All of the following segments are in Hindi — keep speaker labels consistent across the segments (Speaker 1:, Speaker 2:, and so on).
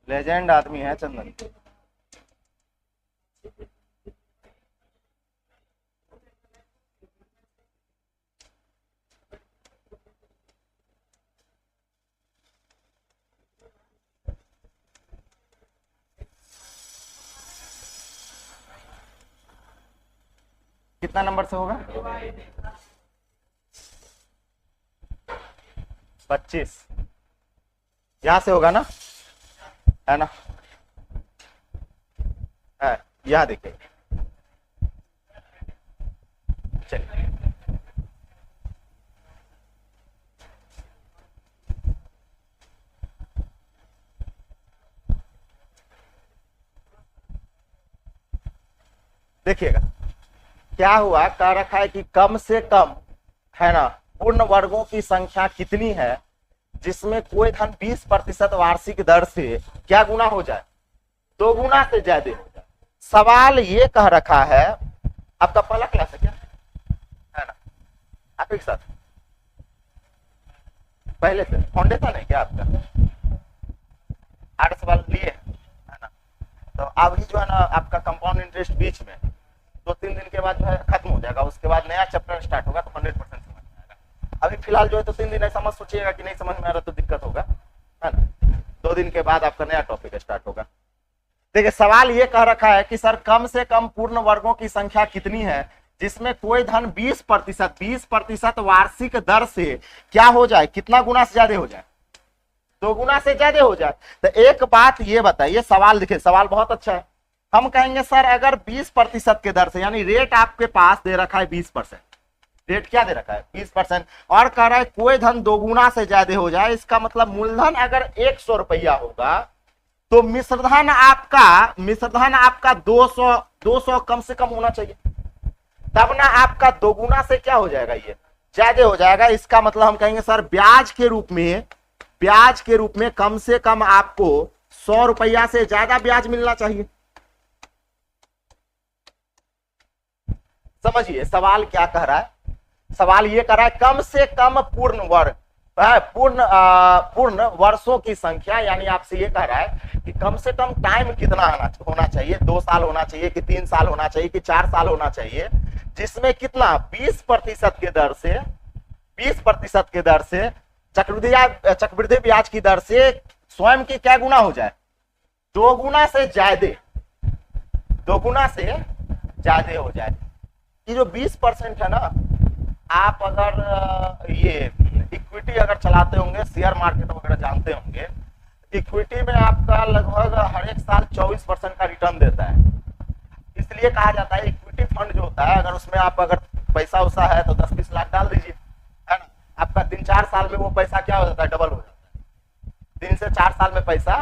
Speaker 1: लेजेंड आदमी है चंदन। कितना नंबर से होगा? 25 यहां से होगा ना, है ना? है, यहां देखिए। चलिए देखिएगा क्या हुआ, कह रखा है कि कम से कम, है ना, पूर्ण वर्गों की संख्या कितनी है जिसमें कोई धन 20% वार्षिक दर से क्या गुना हो जाए, 2 गुना से ज्यादा हो जाए। सवाल ये कह रखा है, आपका पहला क्लास है क्या, है ना? आप एक साथ पहले से फाउंडेशन है क्या आपका? 8 सवाल लिए है ना? तो अभी जो है ना आपका कंपाउंड इंटरेस्ट बीच में 2-3 दिन के बाद जो है खत्म हो जाएगा, उसके बाद नया चैप्टर स्टार्ट होगा, तो 100% समझ में आएगा। अभी फिलहाल जो है तो 3 दिन ऐसा मत सोचिएगा कि नहीं समझ में आ रहा तो दिक्कत होगा, है ना? 2 दिन के बाद आपका नया टॉपिक स्टार्ट होगा। देखिए सवाल ये कह रखा है कि सर कम से कम पूर्ण वर्गों की संख्या कितनी है जिसमें कोई धन 20% वार्षिक दर से क्या हो जाए, कितना गुना से ज्यादा हो जाए, 2 गुना से ज्यादा हो जाए। तो एक बात ये बताइए, सवाल देखिए, सवाल बहुत अच्छा है। हम कहेंगे सर अगर 20% के दर से, यानी रेट आपके पास दे रखा है 20%, रेट क्या दे रखा है 20%, और कह रहा है कोई धन 2 गुना से ज्यादा हो जाए, इसका मतलब मूलधन अगर 100 रुपया होगा तो मिश्रधन आपका 200 कम से कम होना चाहिए, तब ना आपका 2 गुना से क्या हो जाएगा, ये ज्यादा हो जाएगा। इसका मतलब हम कहेंगे सर ब्याज के रूप में कम से कम आपको 100 रुपया से ज्यादा ब्याज मिलना चाहिए। समझिए सवाल क्या कह रहा है, सवाल ये कह रहा है कम से कम पूर्ण वर्षों की संख्या, यानी आपसे ये कह रहा है कि कम से कम टाइम कितना होना चाहिए, 2 साल होना चाहिए कि 3 साल होना चाहिए कि 4 साल होना चाहिए, जिसमें कितना 20% के दर से चक्रवृद्धि ब्याज की दर से स्वयं की क्या गुना हो जाए, 2 गुना से ज्यादा हो जाए। ये जो 20% है ना, आप अगर ये इक्विटी अगर चलाते होंगे, शेयर मार्केट वगैरह जानते होंगे, इक्विटी में आपका लगभग हर एक साल 24% का रिटर्न देता है। इसलिए कहा जाता है इक्विटी फंड जो होता है, अगर उसमें आप अगर पैसा उसा है तो 10-20 लाख डाल दीजिए, है ना, आपका 3-4 साल में वो पैसा क्या हो जाता है, डबल हो जाता है। 3 से 4 साल में पैसा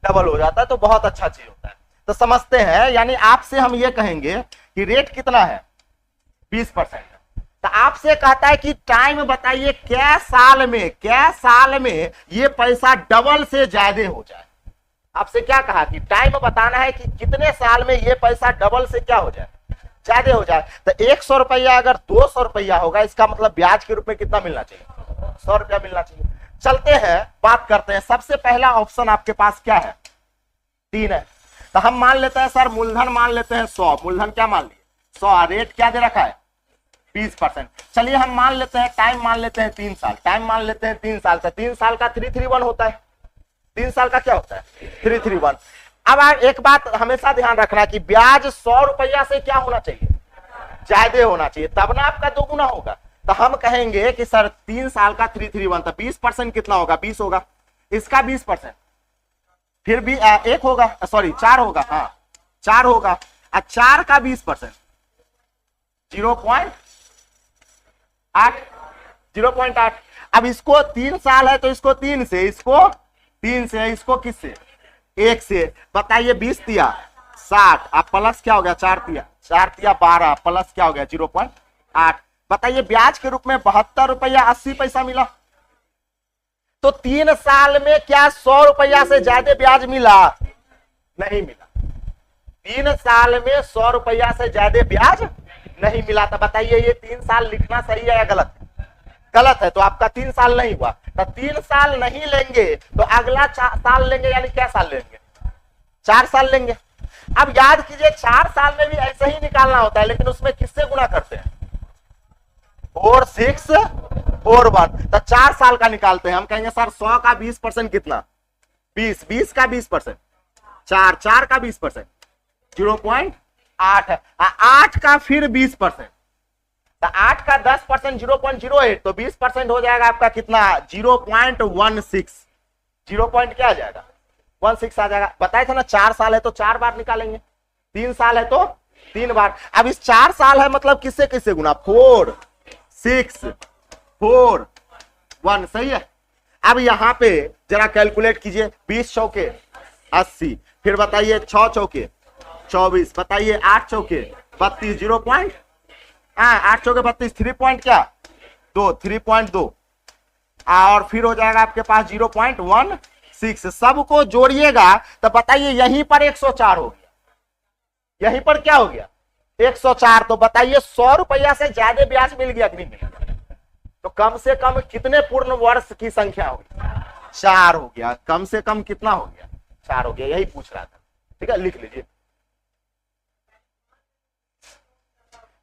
Speaker 1: डबल हो जाता है, तो बहुत अच्छा चीज होता है। तो समझते हैं, यानी आपसे हम ये कहेंगे कि रेट कितना है 20%, तो आपसे कहता है कि टाइम बताइए क्या साल में ये पैसा डबल से ज्यादा हो जाए। आपसे क्या कहा कि टाइम बताना है कि कितने साल में ये पैसा डबल से क्या हो जाए, ज्यादा हो जाए। तो 100 रुपया अगर 200 रुपया होगा, इसका मतलब ब्याज के रूप में कितना मिलना चाहिए, 100 रुपया मिलना चाहिए। चलते हैं, बात करते हैं। सबसे पहला ऑप्शन आपके पास क्या है, 3 है। तो हम मान लेते हैं सर मूलधन मान लेते हैं 100, मूलधन क्या मान लिए 100, रेट क्या दे रखा है 20%। चलिए हम मान लेते हैं टाइम मान लेते हैं 3 साल, टाइम मान लेते हैं 3 साल, 3 साल का 331 होता है, 3 साल का क्या होता है 331। अब एक बात हमेशा ध्यान रखना कि ब्याज 100 रुपया से क्या होना चाहिए, ज्यादा होना चाहिए, तब ना आपका 2 गुना होगा। तो हम कहेंगे कि सर 3 साल का 331, तो 20% कितना होगा, 20 होगा, इसका 20%, फिर भी 1 होगा, सॉरी 4 होगा, हाँ 4 होगा, 4 का 20% 0.8। अब इसको 3 साल है तो इसको 3 से, इसको 3 से, इसको किससे 1 से। बताइए 20 तिया 60, अब प्लस क्या हो गया 4 तिया 12, प्लस क्या हो गया 0.8। बताइए ब्याज के रूप में 72 रुपया 80 पैसा मिला। तो 3 साल में क्या 100 रुपया से ज्यादा ब्याज मिला, नहीं मिला। 3 साल में 100 रुपया से ज्यादा ब्याज नहीं मिला। तो बताइए ये 3 साल लिखना सही है या गलत है, गलत है, तो आपका 3 साल नहीं हुआ। तो 3 साल नहीं लेंगे तो अगला साल लेंगे, यानी क्या साल लेंगे, 4 साल लेंगे। अब याद कीजिए 4 साल में भी ऐसे ही निकालना होता है, लेकिन उसमें किससे गुना करते हैं, 4 6 4 1, तो 4 साल का निकालते हैं। हम कहेंगे सर 100 का 20% कितना, 20, 20 का 20%, 4 4 का 20%, 0.8 है, 8 का फिर 20%, तो 8 का 10% 0.08, तो 20% हो जाएगा आपका कितना, 0.16, 0 क्या आ जाएगा, 16 आ जाएगा। बताया था ना 4 साल है तो 4 बार निकालेंगे, 3 साल है तो 3 बार। अब इस 4 साल है मतलब किससे किससे गुना, 4 6 4 1, सही है। अब यहां पे जरा कैलकुलेट कीजिए, 20 चौके 80, फिर बताइए 6 चौके 24, बताइए 8 चौके 32, 8 चौके 32, 3 क्या 2, 3.2, और फिर हो जाएगा आपके पास 0.16। सबको जोड़िएगा तो बताइए यहीं पर 104 हो गया, यहीं पर क्या हो गया 104। तो बताइए 100 रुपया से ज्यादा ब्याज मिल गया कि नहीं मिल गया, तो कम से कम कितने पूर्ण वर्ष की संख्या होगी, 4 हो गया। कम से कम कितना हो गया, 4 हो गया, यही पूछ रहा था। ठीक है, लिख लीजिए,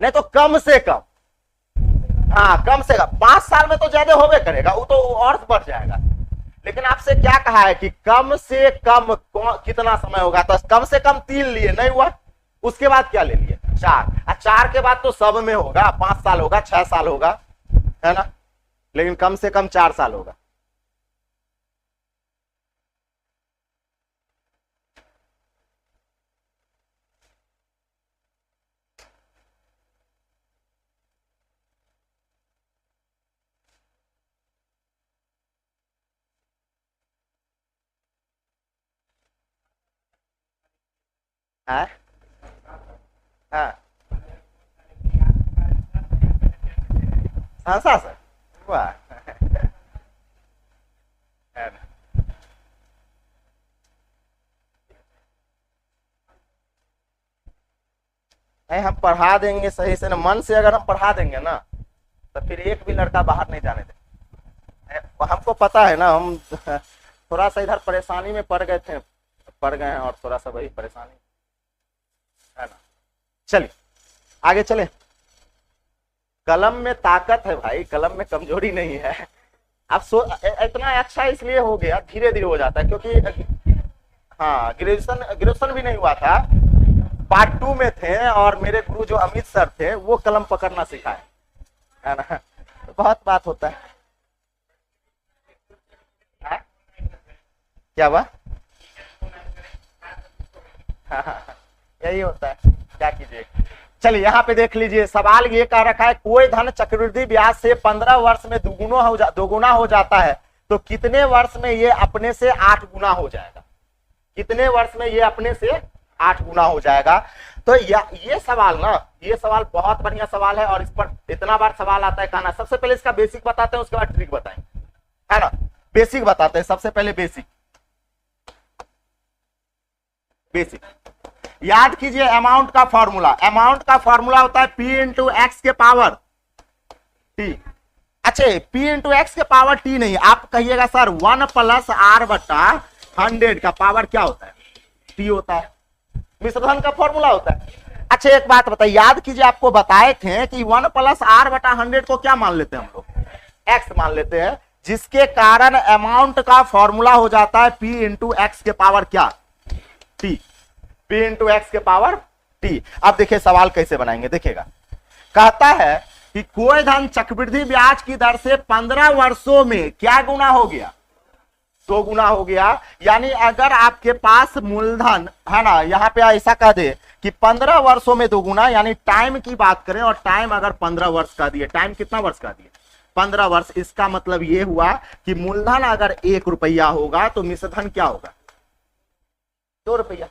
Speaker 1: नहीं तो कम से कम, हाँ कम से कम 5 साल में तो ज्यादा होवे करेगा, वो तो और बढ़ जाएगा। लेकिन आपसे क्या कहा है कि कम से कम कितना समय होगा, तो कम से कम 3 लिए, नहीं हुआ, उसके बाद क्या ले लिए 4, 4 के बाद तो सब में होगा, 5 साल होगा, 6 साल होगा, है ना, लेकिन कम से कम 4 साल होगा। हाँ हाँ हाँ सर वाह नहीं, हम पढ़ा देंगे सही से ना, मन से अगर हम पढ़ा देंगे ना तो फिर एक भी लड़का बाहर नहीं जाने देंगे। हमको पता है ना, हम थोड़ा सा इधर परेशानी में पड़ गए हैं, और थोड़ा सा वही परेशानी है ना। चलिए आगे चले, कलम में ताकत है भाई, कलम में कमजोरी नहीं है। अब इतना अच्छा इसलिए हो गया, धीरे धीरे हो जाता है, क्योंकि हाँ ग्रेजुएशन भी नहीं हुआ था, पार्ट 2 में थे, और मेरे गुरु जो अमित सर थे वो कलम पकड़ना सिखाए, है ना, तो बहुत बात होता है। क्या हुआ, यही होता है, क्या कीजिए। चलिए यहाँ पे देख लीजिए, सवाल ये कह रखा है, कोई धन चक्रवृद्धि ब्याज से 15 वर्ष में दोगुना हो जाता है, तो कितने वर्ष में ये अपने से 8 गुना हो जाएगा, कितने वर्ष में ये अपने से 8 गुना हो जाएगा। तो ये सवाल ना, ये सवाल बहुत बढ़िया सवाल है, और इस पर इतना बार सवाल आता है कहना। सबसे पहले इसका बेसिक बताते हैं, उसके बाद ट्रिक बताएंगे, है ना। बेसिक बताते हैं, सबसे पहले बेसिक याद कीजिए। अमाउंट का फॉर्मूला होता है P इंटू एक्स के पावर T। अच्छा, P इंटू एक्स के पावर T नहीं, आप कहिएगा सर 1 प्लस R बटा 100 का पावर क्या होता है, T होता है, मिश्रधन का फॉर्मूला होता है। अच्छा एक बात बताइए, याद कीजिए, आपको बताए थे कि 1 प्लस R बटा 100 को क्या मान लेते हैं हम लोग, X मान लेते हैं, जिसके कारण अमाउंट का फॉर्मूला हो जाता है P इंटू एक्स के पावर क्या, T, P इंटू एक्स के पावर T। अब देखिए सवाल कैसे बनाएंगे, देखिएगा, कहता है कि कोई धन चक्रवृद्धि ब्याज की दर से 15 वर्षों में क्या गुना हो गया, 2 गुना हो गया। यानी अगर आपके पास मूलधन है ना, यहां पे ऐसा कह दे कि 15 वर्षों में 2 गुना, यानी टाइम की बात करें, और टाइम अगर 15 वर्ष का दिए, टाइम कितना वर्ष का दिए, 15 वर्ष। इसका मतलब ये हुआ कि मूलधन अगर 1 रुपया होगा तो मिश्रधन क्या होगा, 2 रुपया।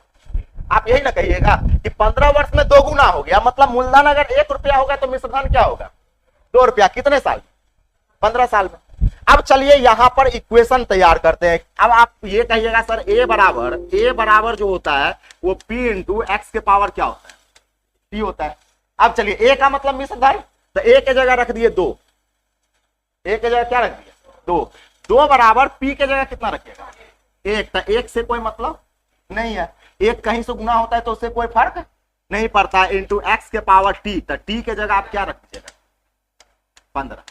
Speaker 1: आप यही ना कहिएगा कि 15 वर्ष में 2 गुना हो गया, मतलब मूलधन अगर 1 रुपया होगा तो मिश्रधन क्या होगा, 2 रुपया। कितने साल, 15 साल में। अब चलिए यहां पर इक्वेशन तैयार करते हैं। अब आप ये कहिएगा सर ए बराबर जो होता है वो P इंटू एक्स के पावर क्या होता है, T होता है। अब चलिए ए का मतलब मिश्रधन, तो ए के जगह रख दिए 2, ए के जगह क्या रख दिया 2, 2 बराबर p के जगह कितना रखिएगा 1, तो 1 से कोई मतलब नहीं है, 1 कहीं से गुना होता है तो उससे कोई फर्क नहीं पड़ता, इंटू एक्स के पावर टी, तो टी के जगह आप क्या रख दीजिएगा 15।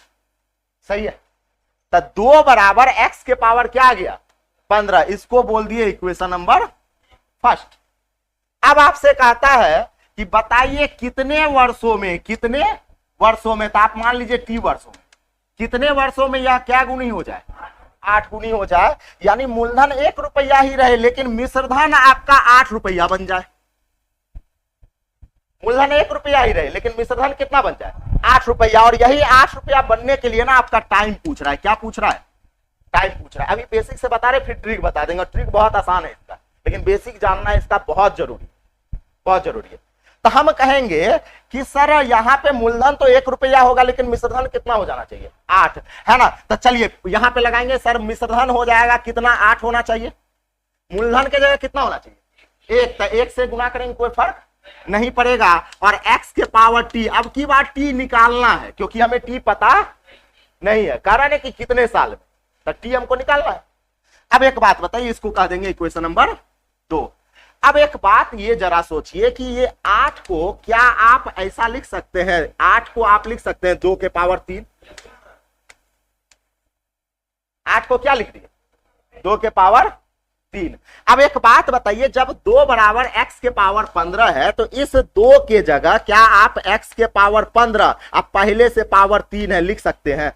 Speaker 1: सही है, तो 2 बराबर एक्स के पावर क्या आ गया 15, इसको बोल दिए इक्वेशन नंबर फर्स्ट। अब आपसे कहता है कि बताइए कितने वर्षों में, तो आप मान लीजिए टी वर्षों में, कितने वर्षों में यह क्या गुनी हो जाए 8 गुनी हो जाए, यानी मूलधन 1 रुपया ही रहे लेकिन मिश्रधन आपका 8 रुपया बन जाए। मूलधन 1 रुपया ही रहे लेकिन मिश्रधन कितना बन जाए 8 रुपया, और यही 8 रुपया बनने के लिए ना आपका टाइम पूछ रहा है। क्या पूछ रहा है टाइम पूछ रहा है। अभी बेसिक से बता रहे फिर ट्रिक बता देंगे, ट्रिक बहुत आसान है इसका, लेकिन बेसिक जानना इसका बहुत जरूरी है। तो हम कहेंगे कि सर यहां पे मूलधन तो 1 रुपया होगा लेकिन मिश्रधन कितना हो जाना चाहिए 8, है ना। तो चलिए यहां पे लगाएंगे, सर मिश्रधन हो जाएगा कितना 8 होना चाहिए, मूलधन के जगह कितना होना चाहिए 1, तो 1 से गुना करेंगे कोई फर्क नहीं पड़ेगा, और x के पावर t, अब की बार t निकालना है क्योंकि हमें t पता नहीं है, कारण है कि कितने साल में, तो t हमको निकालना है। अब एक बात बताइए, इसको कह देंगे इक्वेशन नंबर 2। अब एक बात ये जरा सोचिए कि ये 8 को क्या आप ऐसा लिख सकते हैं, 8 को आप लिख सकते हैं 2 के पावर 3, 8 को क्या लिख दिए 2 के पावर 3। अब एक बात बताइए, जब 2 बराबर x के पावर 15 है तो इस 2 के जगह क्या आप x के पावर 15 अब पहले से पावर 3 है लिख सकते हैं,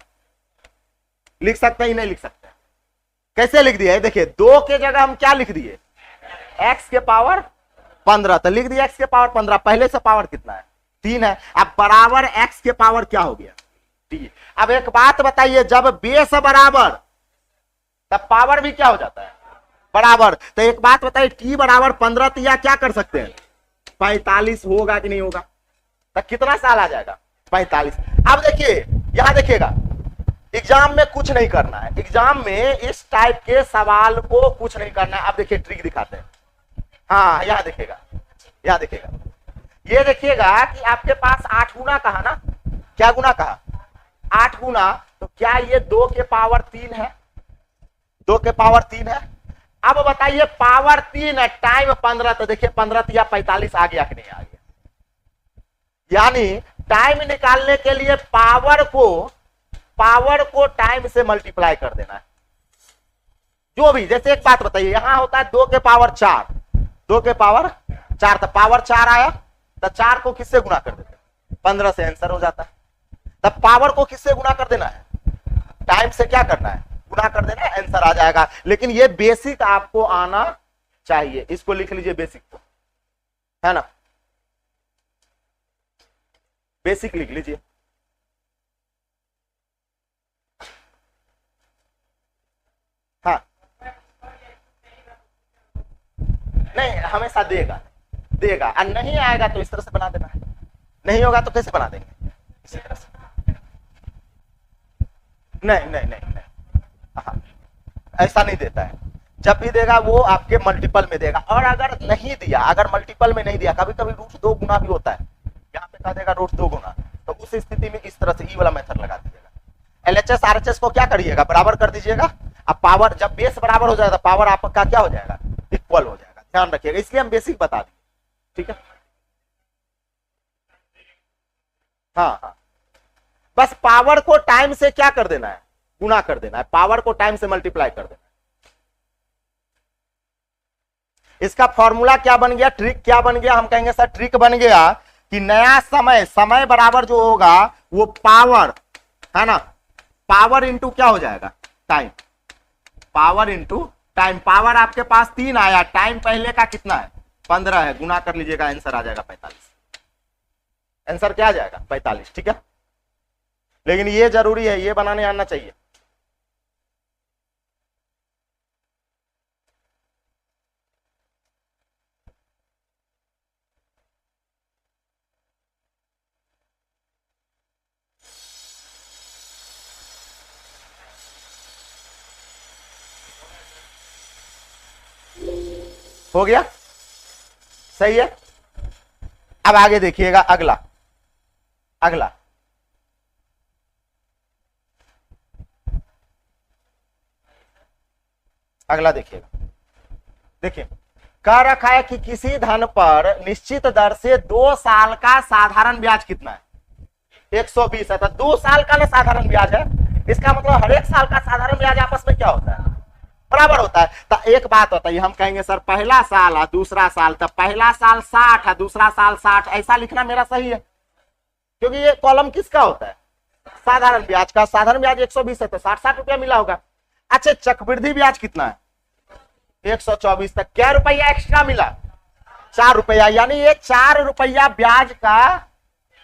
Speaker 1: लिख सकते हैं नहीं लिख सकते, कैसे लिख दिया है देखिए 2 के जगह हम क्या लिख दिए x के पावर 15, तो लिख दिया x के पावर 15, पहले से पावर कितना है 3 है, अब बराबर x के पावर क्या हो गया t। अब एक बात बताइए, जब बेस बराबर तब पावर भी क्या हो जाता है बराबर, तो एक बात बताइए t बराबर 15, तो यह क्या कर सकते हैं 45 होगा कि नहीं होगा, तो कितना साल आ जाएगा 45। अब देखिए यहां देखिएगा, एग्जाम में कुछ नहीं करना है, एग्जाम में इस टाइप के सवाल को कुछ नहीं करना है। अब देखिए ट्रिक दिखाते हैं, हाँ यहां देखिएगा, ये देखिएगा कि आपके पास 8 गुना कहा ना, क्या गुना कहा 8 गुना, तो क्या ये 2 के पावर 3 है, 2 के पावर 3 है। अब बताइए पावर 3 है, टाइम 15, तो देखिए 15 या 45 आ गया कि नहीं आ गया, यानी टाइम निकालने के लिए पावर को टाइम से मल्टीप्लाई कर देना है, जो भी। जैसे एक बात बताइए, यहां होता है 2 के पावर 4, 2 के पावर 4, तो पावर 4 आया, तो 4 को किससे गुना कर देते 15 से, आंसर हो जाता है। तब पावर को किससे गुना कर देना है टाइम से, क्या करना है गुना कर देना, आंसर आ जाएगा। लेकिन ये बेसिक आपको आना चाहिए, इसको लिख लीजिए बेसिक को, है ना, बेसिक लिख लीजिए। हाँ नहीं, हमेशा देगा और नहीं आएगा तो इस तरह से बना देना है, नहीं होगा तो कैसे बना देंगे इसी तरह से, नहीं हाँ, ऐसा नहीं देता है, जब भी देगा वो आपके मल्टीपल में देगा। और अगर नहीं दिया, अगर मल्टीपल में नहीं दिया, कभी कभी रूट 2 गुना भी होता है, यहाँ पे कह देगा रूट 2 गुना, तो उस स्थिति में इस तरह से ई वाला मेथड लगा दीजिएगा। एलएचएस आरएचएस को क्या करिएगा बराबर कर दीजिएगा, अब पावर जब बेस बराबर हो जाएगा पावर आपका क्या हो जाएगा इक्वल हो जाएगा, ध्यान रखिएगा, इसलिए हम बेसिक बता दें, ठीक है। हाँ बस पावर को टाइम से क्या कर देना है गुना कर देना है, पावर को टाइम से मल्टीप्लाई कर देना है। इसका फॉर्मूला क्या बन गया, ट्रिक क्या बन गया, हम कहेंगे सर ट्रिक बन गया कि नया समय बराबर जो होगा वो पावर, है ना, पावर इंटू क्या हो जाएगा time, power into time. Power आपके पास 3 आया, टाइम पहले का कितना है 15 है, गुना कर लीजिएगा, आंसर आ जाएगा 45। आंसर क्या आ जाएगा 45, ठीक है। लेकिन ये जरूरी है, ये बनाने आना चाहिए। हो गया, सही है। अब आगे देखिएगा, अगला अगला देखिएगा, देखिए कह रखा है कि किसी धन पर निश्चित दर से 2 साल का साधारण ब्याज कितना है, 120 है। तो 2 साल का ना साधारण ब्याज है, इसका मतलब हर एक साल का साधारण ब्याज आपस में क्या होता है, बराबर होता है। तो एक बात बताइए, हम कहेंगे सर पहला साल और दूसरा साल, तो पहला साल 60 है, दूसरा साल 60, ऐसा लिखना मेरा सही है, क्योंकि ये कॉलम किसका होता है, साधारण ब्याज का। साधारण ब्याज 120 है तो 60-60 रुपया मिला होगा। अच्छा, चक्रवृद्धि ब्याज कितना है, 124, तक क्या रुपया एक्स्ट्रा मिला, 4 रुपया, यानी ये 4 रुपया ब्याज का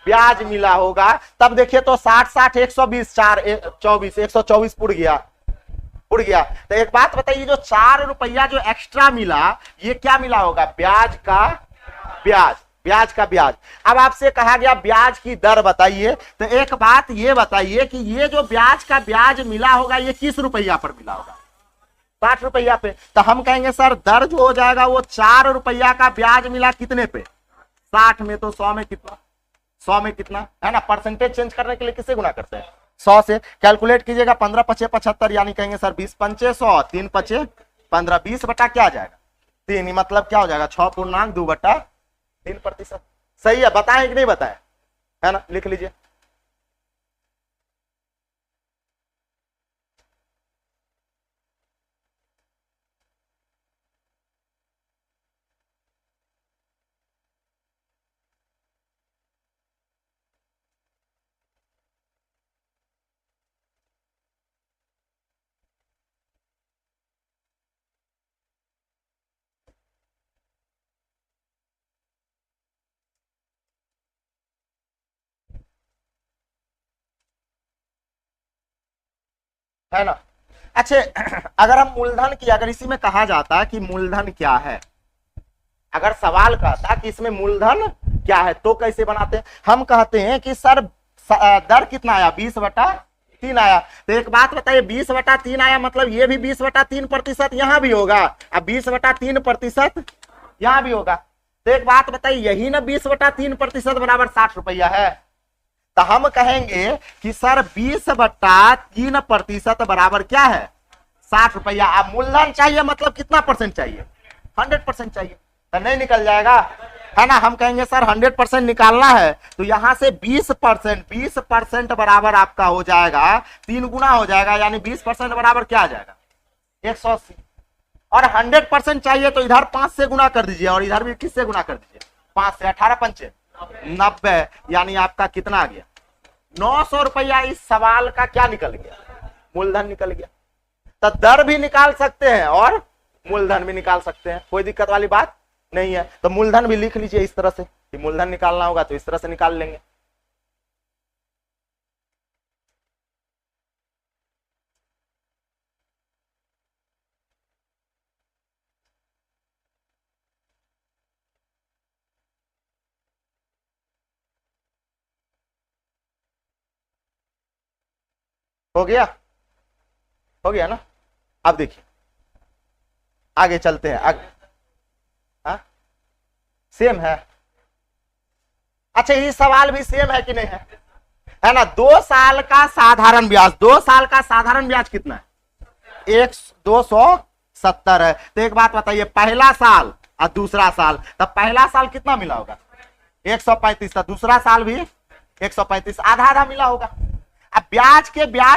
Speaker 1: ब्याज मिला होगा। तब देखिए तो 60-60 120 4 24 124 उड़ गया। तो एक बात बताइए, जो 4 रुपया जो एक्स्ट्रा मिला, ये क्या मिला होगा, ब्याज का ब्याज, ब्याज का ब्याज। अब आपसे कहा गया ब्याज की दर बताइए, तो एक बात ये बताइए कि ये जो ब्याज का ब्याज मिला होगा ये किस रुपया पर मिला होगा, 60 रुपया पे। तो हम कहेंगे सर दर जो हो जाएगा वो 4 रुपया का ब्याज मिला कितने पे, 60 में, तो 100 में कितना, 100 में कितना है ना। परसेंटेज चेंज करने के लिए किससे गुना करते हैं, 100 से। कैलकुलेट कीजिएगा, 15 पचे 75, यानी कहेंगे सर 20 पंचे 100, 3 पचे 15, 20 बटा क्या आ जाएगा 3, मतलब क्या हो जाएगा 6.2/3%। सही है, बताएं कि नहीं बताएं, है ना, लिख लीजिए। है ना। अच्छा, अगर हम मूलधन की, अगर इसी में कहा जाता कि मूलधन क्या है, अगर सवाल कहता कि इसमें मूलधन क्या है, तो कैसे बनाते हैं। हम कहते हैं कि सर दर कितना आया, 20/3 आया। तो एक बात बताइए, 20/3 आया मतलब ये भी 20/3% यहां भी होगा, अब 20/3% यहां भी होगा। तो एक बात बताइए, यही ना 20/3% बराबर 60 रुपया है। तो हम कहेंगे कि सर 20/3% बराबर क्या है, 60 रुपया। अब मूलधन चाहिए मतलब कितना परसेंट चाहिए, 100% चाहिए, तो नहीं निकल जाएगा, है ना। हम कहेंगे सर 100% निकालना है, तो यहां से 20% बराबर आपका हो जाएगा 3 गुना हो जाएगा, यानी 20% बराबर क्या आ जाएगा 180। और 100% चाहिए तो इधर 5 से गुना कर दीजिए, और इधर भी किससे गुना कर दीजिए, 5 से, 18 पंचे 90, यानी आपका कितना आ गया 900 रुपया। इस सवाल का क्या निकल गया, मूलधन निकल गया। तो दर भी निकाल सकते हैं और मूलधन भी निकाल सकते हैं, कोई दिक्कत वाली बात नहीं है। तो मूलधन भी लिख लीजिए इस तरह से, कि मूलधन निकालना होगा तो इस तरह से निकाल लेंगे। हो गया, हो गया ना। अब देखिए आगे चलते हैं, आगे सेम है। अच्छा, ये सवाल भी सेम है कि नहीं है ना। 2 साल का साधारण ब्याज, 2 साल का साधारण ब्याज कितना है, 270 है। तो एक बात बताइए, पहला साल और दूसरा साल, तब पहला साल कितना मिला होगा 135 था, दूसरा साल भी 135, आधा आधा मिला होगा। अब ब्याज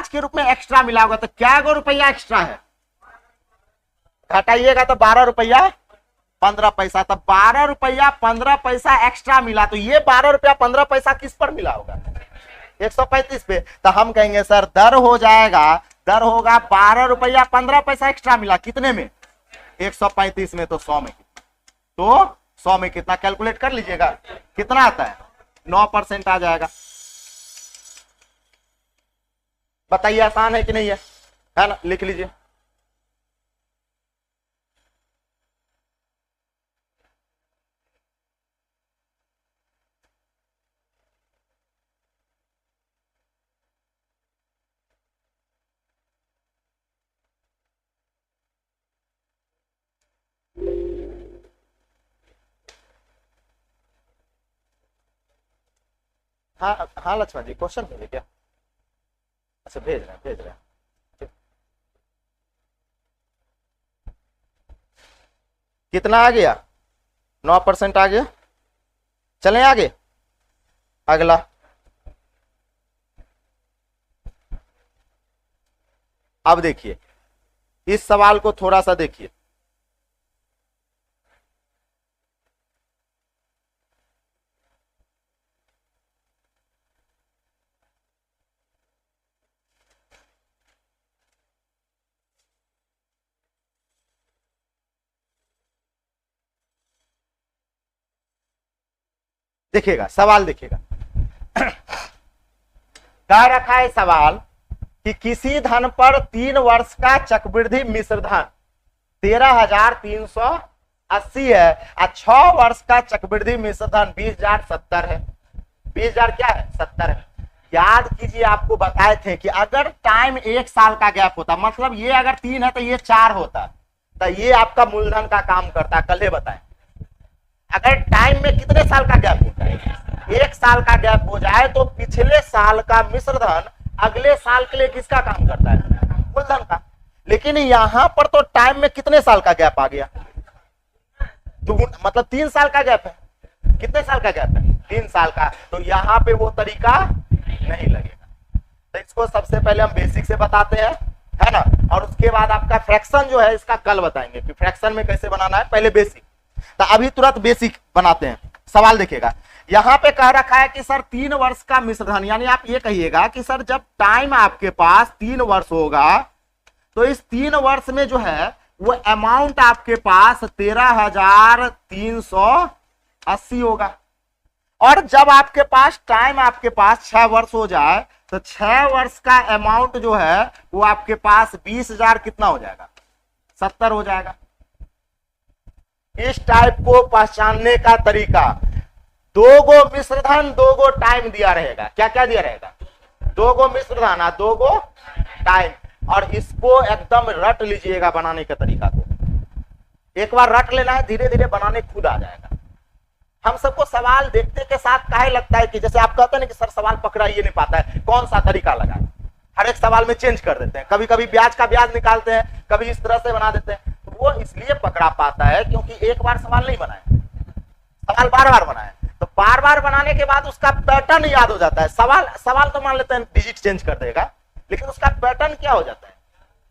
Speaker 1: के रूप में एक्स्ट्रा मिला होगा, तो क्या गो रुपया एक्स्ट्रा है, घटाइएगा तो 12 रुपया 15 पैसा, तब 12 रुपया 15 पैसा एक्स्ट्रा मिला। तो ये 12 रुपया 15 पैसा किस पर मिला होगा, 135 पे। तो हम कहेंगे सर दर हो जाएगा, दर होगा 12 रुपया 15 पैसा एक्स्ट्रा मिला, कितने में 135 में, तो 100 में कितना, तो 100 में कितना कैलकुलेट कर लीजिएगा, कितना आता है 9% आ जाएगा। बताइए आसान है कि नहीं है ना, लिख लीजिए। हाँ हाँ लक्ष्मण जी, क्वेश्चन भेजे क्या, अच्छा भेज रहे हैं। कितना आ गया? 9% आ गया। चलें आगे, अगला। अब देखिए इस सवाल को थोड़ा सा देखिए। देखिएगा सवाल, देखिएगा कह रखा है सवाल कि किसी धन पर 3 वर्ष का चक्रवृद्धि मिश्र धन 13,380 है और 6 वर्ष का चक्रवृद्धि मिश्र धन 20,070 है। 20,000 क्या है? 70 है। याद कीजिए, आपको बताए थे कि अगर टाइम 1 साल का गैप होता, मतलब ये अगर 3 है तो ये 4 होता, तो ये आपका मूलधन का काम करता। कल ही बताएं, अगर टाइम में कितने साल का गैप होता है? 1 साल का गैप हो जाए तो पिछले साल का मिश्र धन अगले साल के लिए किसका काम करता है? मूलधन का। लेकिन यहां पर तो टाइम में कितने साल का गैप आ गया? मतलब 3 साल का गैप है। कितने साल का गैप है? 3 साल का। तो यहां पे वो तरीका नहीं लगेगा। तो इसको सबसे पहले हम बेसिक से बताते हैं, है ना, और उसके बाद आपका फ्रैक्शन जो है इसका कल बताएंगे कि फ्रैक्शन में कैसे बनाना है। पहले बेसिक, तो अभी तुरंत बेसिक बनाते हैं। सवाल देखिएगा, यहां पे कह रखा है कि सर 3 वर्ष का मिश्र धन, यानी आप ये कहिएगा कि सर जब टाइम आपके पास 3 वर्ष होगा तो इस 3 वर्ष में जो है वो अमाउंट आपके पास 13,380 होगा। और जब आपके पास टाइम आपके पास 6 वर्ष हो जाए तो 6 वर्ष का अमाउंट जो है वो आपके पास 20,000 कितना हो जाएगा? 70 हो जाएगा। इस टाइप को पहचानने का तरीका, 2 गो मिश्र धन 2 गो टाइम दिया रहेगा। क्या क्या दिया रहेगा? 2 गो मिश्र धन और 2 गो टाइम। और इसको एकदम रट लीजिएगा बनाने का तरीका को। एक बार रट लेना है, धीरे धीरे बनाने खुद आ जाएगा। हम सबको सवाल देखने के साथ काहे लगता है कि जैसे आप कहते हैं ना कि सर सवाल पकड़ा ये नहीं पाता है, कौन सा तरीका लगाए? हर एक सवाल में चेंज कर देते हैं। कभी कभी ब्याज का ब्याज निकालते हैं, कभी इस तरह से बना देते हैं। तो वो इसलिए पकड़ा पाता है क्योंकि एक बार सवाल नहीं बनाया, सवाल बार बार बनाया। तो बार बार बनाने के बाद उसका पैटर्न याद हो जाता है। सवाल तो मान लेते हैं डिजिट चेंज कर देगा, लेकिन उसका पैटर्न क्या हो जाता है?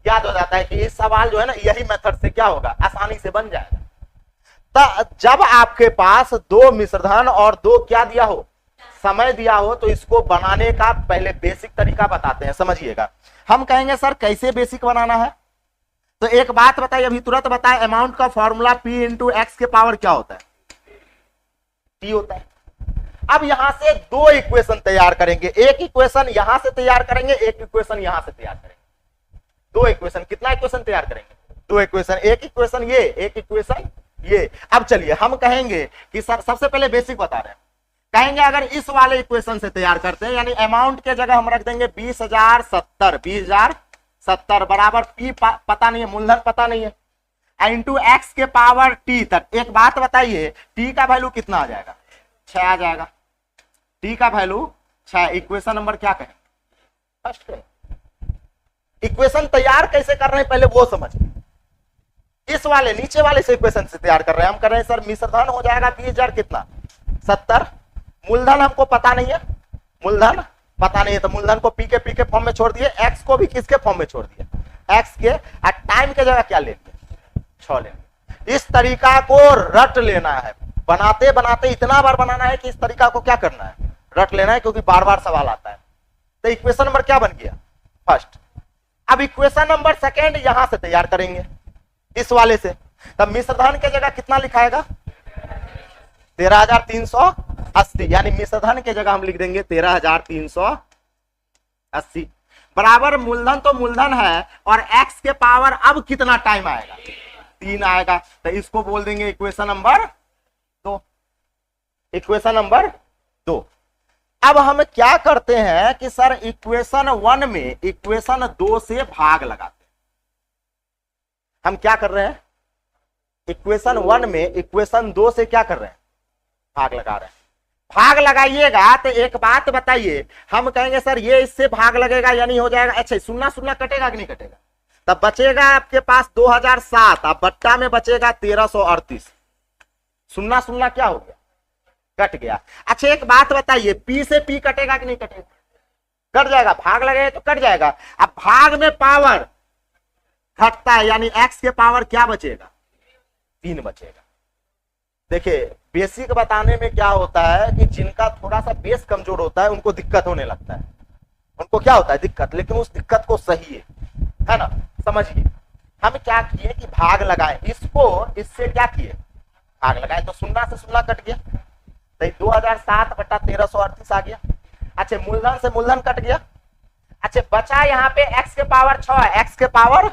Speaker 1: याद हो जाता है कि ये सवाल जो है ना, यही मेथड से क्या होगा, आसानी से बन जाएगा। तो जब आपके पास 2 मिश्रधन और 2 क्या दिया हो, समय दिया हो, तो इसको बनाने का पहले बेसिक तरीका बताते हैं, समझिएगा। हम कहेंगे सर कैसे बेसिक बनाना है, तो एक बात बताइए, अभी तुरंत बताए, अमाउंट का फॉर्मूला P इंटू एक्स के पावर क्या होता है? T होता है। अब यहां से 2 इक्वेशन तैयार करेंगे। एक इक्वेशन यहां से तैयार करेंगे, एक इक्वेशन यहां से तैयार करेंगे। 2 इक्वेशन, कितना इक्वेशन तैयार करेंगे? 2 इक्वेशन। एक इक्वेशन ये, एक इक्वेशन ये। अब चलिए हम कहेंगे कि सर सबसे पहले बेसिक बता रहे हैं, कहेंगे अगर इस वाले इक्वेशन से तैयार करते हैं, यानी अमाउंट के जगह हम रख देंगे 20,070 बराबर P पता नहीं है, मूलधन पता नहीं है, इंटू एक्स के पावर T तक। एक बात बताइए, T का वैल्यू कितना आ जाएगा? 6 आ जाएगा। T का वैल्यू 6। इक्वेशन नंबर क्या कहें? फर्स्ट कहें। इक्वेशन तैयार कैसे कर रहे हैं पहले वो समझिए। इस वाले नीचे वाले से इक्वेशन से तैयार कर रहे हैं। हम कर रहे हैं सर मिश्रधन हो जाएगा 20,000 कितना? 70। मूलधन हमको पता नहीं है, मूलधन पता नहीं है, तो मूलधन को पी के फॉर्म में छोड़ दिए, एक्स को भी किसके फॉर्म में छोड़ दिए? एक्स के। और टाइम के जगह क्या लेंगे? 6 लेंगे। इस तरीका को रट लेना है। बनाते बनाते इतना बार बनाना है कि इस तरीका को क्या करना है? रट लेना है, क्योंकि बार बार सवाल आता है। तो इक्वेशन नंबर क्या बन गया? फर्स्ट। अब इक्वेशन नंबर सेकेंड यहां से तैयार करेंगे, इस वाले से। तब मिश्रधन के जगह कितना लिखाएगा? 13,380, यानी मिश्रधन के जगह हम लिख देंगे 13,380 बराबर मूलधन तो मूलधन है, और एक्स के पावर अब कितना टाइम आएगा? 3 आएगा। तो इसको बोल देंगे इक्वेशन नंबर 2। Equation number 2। अब हम क्या करते हैं कि सर इक्वेशन 1 में इक्वेशन 2 से भाग लगाते हैं। हम क्या कर रहे हैं? इक्वेशन 1 में इक्वेशन 2 से क्या कर रहे हैं? भाग लगा रहे हैं। भाग लगाइएगा तो एक बात बताइए, हम कहेंगे सर ये इससे भाग लगेगा यानी हो जाएगा। अच्छा, सुनना कटेगा कि नहीं कटेगा? तब बचेगा आपके पास 2007, अब बट्टा में बचेगा 1338। सुनना सुनना क्या हो गया, कट गया। अच्छा एक बात बताइए, पी से पी कटेगा कि नहीं कटेगा, कट जाएगा, भाग लगे तो कट जाएगा। अब भाग में पावर घटता है, यानी एक्स के पावर क्या बचेगा, 3 बचेगा। देखिए बेसिक बताने में क्या होता है कि जिनका थोड़ा सा बेस कमजोर होता है उनको दिक्कत होने लगता है, उनको क्या होता है दिक्कत, लेकिन उस दिक्कत को सही है ना। समझिए हम क्या किए कि भाग लगाए, इसको इससे क्या किए, भाग लगाए, तो सुन्ना से सुन्ना कट गया, तो 2007 बटा 1338 आ गया। अच्छा मूलधन से मूलधन कट गया। अच्छा बचा यहाँ पे x के पावर 6, x के पावर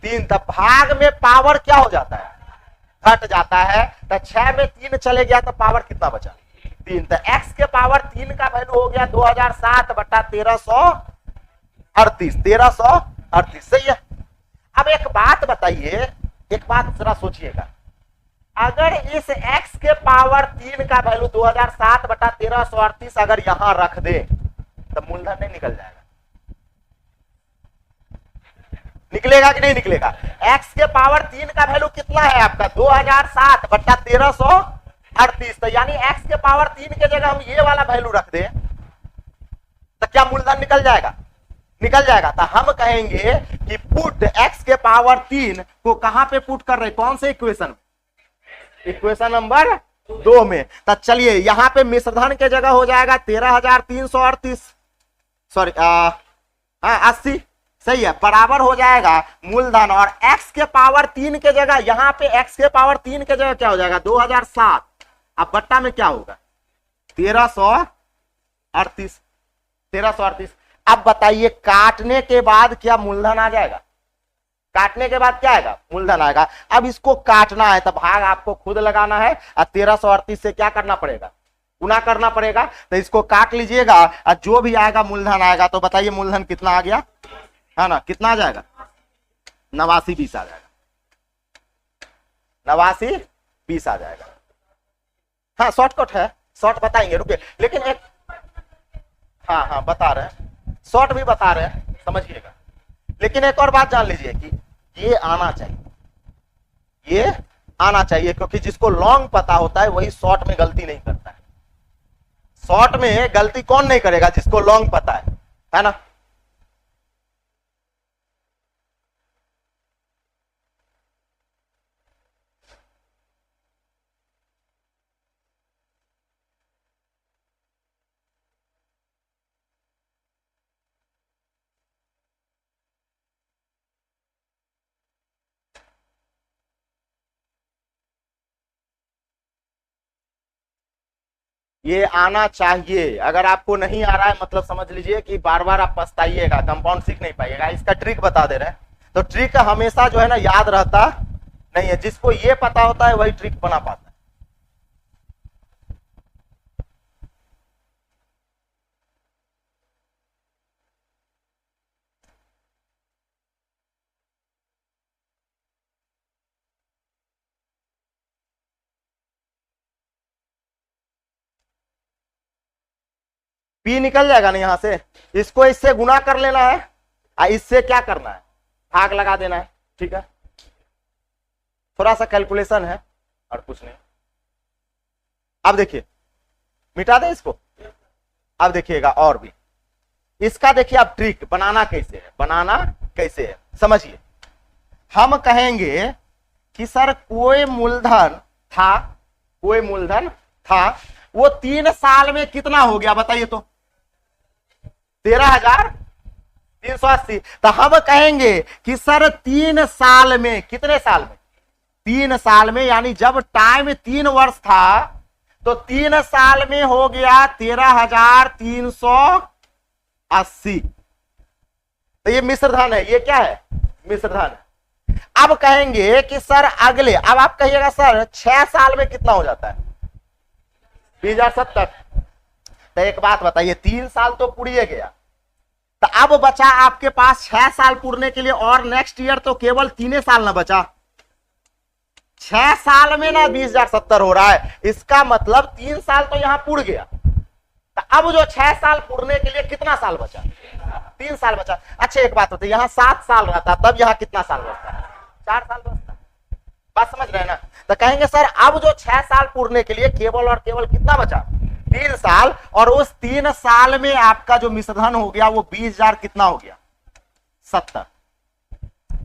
Speaker 1: 3, तब भाग में पावर क्या हो जाता है, घट जाता है। तो 6 में 3 चले गया तो पावर कितना बचा, 3। तो x के पावर 3 का वैल्यू हो गया 2007 बटा 1338, 1338 सही है। अब एक बात बताइए, एक बात जरा सोचिएगा, अगर इस x के पावर 3 का वैल्यू 2007 बटा 1338 अगर यहां रख दे तो मूलधन नहीं निकल जाएगा, निकलेगा कि नहीं निकलेगा। x के पावर 3 का वैल्यू कितना है आपका 2007 बटा 1338, तो यानी x के पावर 3 के जगह हम ये वाला वैल्यू रख दे तो क्या मूलधन निकल जाएगा, निकल जाएगा। तो हम कहेंगे कि पुट x के पावर 3 को कहां पे पुट कर रहे, कौन से इक्वेशन, इक्वेशन नंबर 2 में। तो चलिए यहां पे मिश्रधन के जगह हो जाएगा 13,338, सॉरी 80 सही है, बराबर हो जाएगा मूलधन, और x के पावर 3 के जगह यहां पे x के पावर 3 के जगह क्या हो जाएगा 2007, अब बट्टा में क्या होगा 1338, 1338। अब बताइए काटने के बाद क्या मूलधन आ जाएगा, काटने के बाद क्या आएगा, मूलधन आएगा। अब इसको काटना है तो भाग आपको खुद लगाना है, और 1338 से क्या करना पड़ेगा, गुना करना पड़ेगा। तो इसको काट लीजिएगा और जो भी आएगा मूलधन आएगा। तो बताइए मूलधन कितना आ गया, है ना, कितना आ जाएगा 8920 आ जाएगा, 8920 आ जाएगा। हाँ शॉर्टकट है, शॉर्ट बताएंगे, रुकिए, लेकिन एक हाँ बता रहे हैं, शॉर्ट भी बता रहे हैं, समझिएगा। लेकिन एक और बात जान लीजिए कि ये आना चाहिए, ये आना चाहिए, क्योंकि जिसको लॉन्ग पता होता है वही शॉर्ट में गलती नहीं करता है। शॉर्ट में गलती कौन नहीं करेगा, जिसको लॉन्ग पता है ना। ये आना चाहिए, अगर आपको नहीं आ रहा है मतलब समझ लीजिए कि बार बार आप पछताइएगा, कंपाउंड सीख नहीं पाइएगा। इसका ट्रिक बता दे रहे हैं, तो ट्रिक हमेशा जो है ना याद रहता नहीं है, जिसको ये पता होता है वही ट्रिक बना पाता है। पी निकल जाएगा ना यहां से, इसको इससे गुना कर लेना है और इससे क्या करना है, भाग लगा देना है, ठीक है। थोड़ा सा कैलकुलेशन है और कुछ नहीं। अब देखिए मिटा दे इसको, अब देखिएगा और भी इसका देखिए अब ट्रिक बनाना कैसे है, बनाना कैसे है समझिए। हम कहेंगे कि सर कोई मूलधन था, कोई मूलधन था, वो 3 साल में कितना हो गया बताइए तो 13,380। तो हम कहेंगे कि सर 3 साल में, कितने साल में, 3 साल में, यानी जब टाइम 3 वर्ष था तो 3 साल में हो गया 13,380। तो ये मिश्रधन है, ये क्या है मिश्रधन है। अब कहेंगे कि सर अगले, अब आप कहिएगा सर 6 साल में कितना हो जाता है 2070। तो एक बात बताइए, 3 साल तो पूरी गया, तो अब बचा आपके पास 6 साल पूरने के लिए, और नेक्स्ट ईयर तो केवल 3 साल ना बचा, 6 साल में ना 20,070 हो रहा है। इसका मतलब 3 साल तो यहां पूर गया, तो अब जो 6 साल पूरने के लिए कितना साल बचा? 3 साल बचा। अच्छा एक बात होती है, यहाँ 7 साल रहता तब यहाँ कितना साल बचता? 4 साल बचता। बात समझ रहे हैं ना? तो कहेंगे सर अब जो 6 साल पूरने के लिए केवल और केवल कितना बचा? 3 साल। और उस 3 साल में आपका जो मिश्रधन हो गया वो 20,000 कितना हो गया? 70।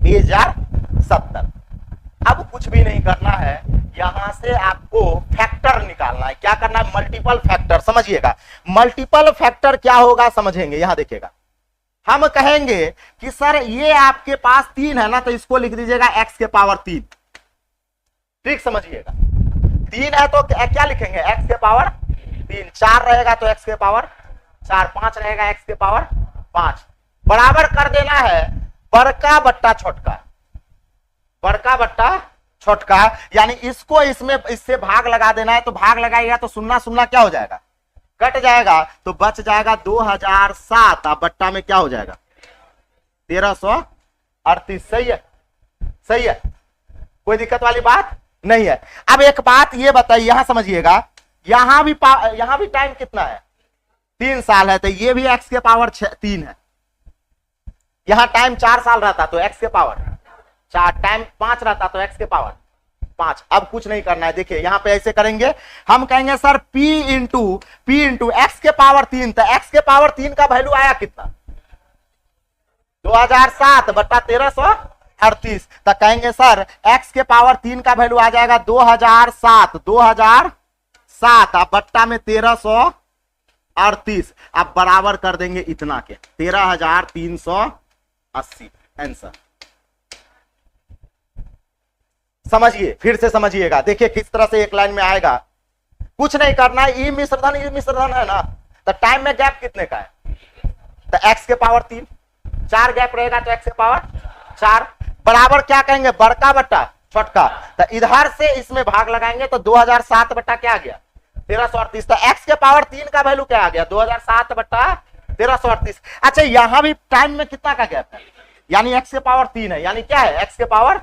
Speaker 1: 20,070। अब कुछ भी नहीं करना है, यहां से आपको फैक्टर निकालना है। क्या करना है? Multiple factor. समझिएगा मल्टीपल फैक्टर क्या होगा समझेंगे। यहां देखिएगा, हम कहेंगे कि सर ये आपके पास 3 है ना, तो इसको लिख दीजिएगा x के पावर 3। ठीक समझिएगा, 3 है तो क्या लिखेंगे? x के पावर 3। 4 रहेगा तो x के पावर 4। 5 रहेगा x के पावर 5। बराबर कर देना है बड़का बट्टा छोटका, बड़का बट्टा छोटका, यानी इसको इसमें इससे भाग लगा देना है। तो भाग लगाएगा तो सुन्ना सुन्ना क्या हो जाएगा? कट जाएगा। तो बच जाएगा 2007। अब बट्टा में क्या हो जाएगा? 1338। सही है, सही है, कोई दिक्कत वाली बात नहीं है। अब एक बात ये बताइए, यहां समझिएगा, यहां भी टाइम कितना है? 3 साल है, तो ये भी x के पावर 3 है। यहां टाइम 4 साल रहता तो x के पावर 4, टाइम 5 रहता तो x के पावर 5। अब कुछ नहीं करना है, देखिए यहां पे ऐसे करेंगे, हम कहेंगे सर p इंटू x के पावर 3। तो x के पावर 3 का वैल्यू आया कितना? 2007 बट्टा 1338। तो कहेंगे सर x के पावर 3 का वैल्यू आ जाएगा 2007 अब बट्टा में 1338। अब बराबर कर देंगे इतना के 13,380 आंसर। समझिए, फिर से समझिएगा, देखिए किस तरह से एक लाइन में आएगा। कुछ नहीं करना है, ई मिश्रधन है ना, तो टाइम में गैप कितने का है? तो x के पावर 3। 4 गैप रहेगा तो x के पावर 4। बराबर क्या कहेंगे? बड़का बट्टा छोटका। तो इधर से इसमें भाग लगाएंगे तो 2007 बट्टा क्या आ गया? 1338। तो x के पावर 3 का वैल्यू क्या आ गया? 2007 बट्टा 1338। अच्छा यहां भी टाइम में कितना का गैप है? यानी x के पावर 3 है, यानी क्या है? x के पावर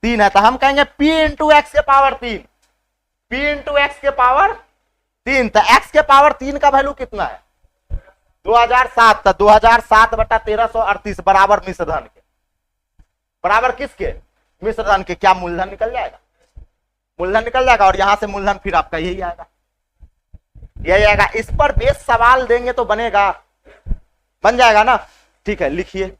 Speaker 1: 3 है। तो हम कहेंगे p इंटू एक्स के पावर 3, p इंटू एक्स के पावर 3। तो x के पावर 3 का वैल्यू कितना है? 2007। तो 2007 बट्टा 1338 बराबर मिश्रधन के, बराबर किसके? मिश्रधन के। क्या मूलधन निकल जाएगा? मूलधन निकल जाएगा। और यहां से मूलधन फिर आपका यही आएगा, यही आएगा। इस पर बेस सवाल देंगे तो बनेगा, बन जाएगा ना? ठीक है, लिखिए।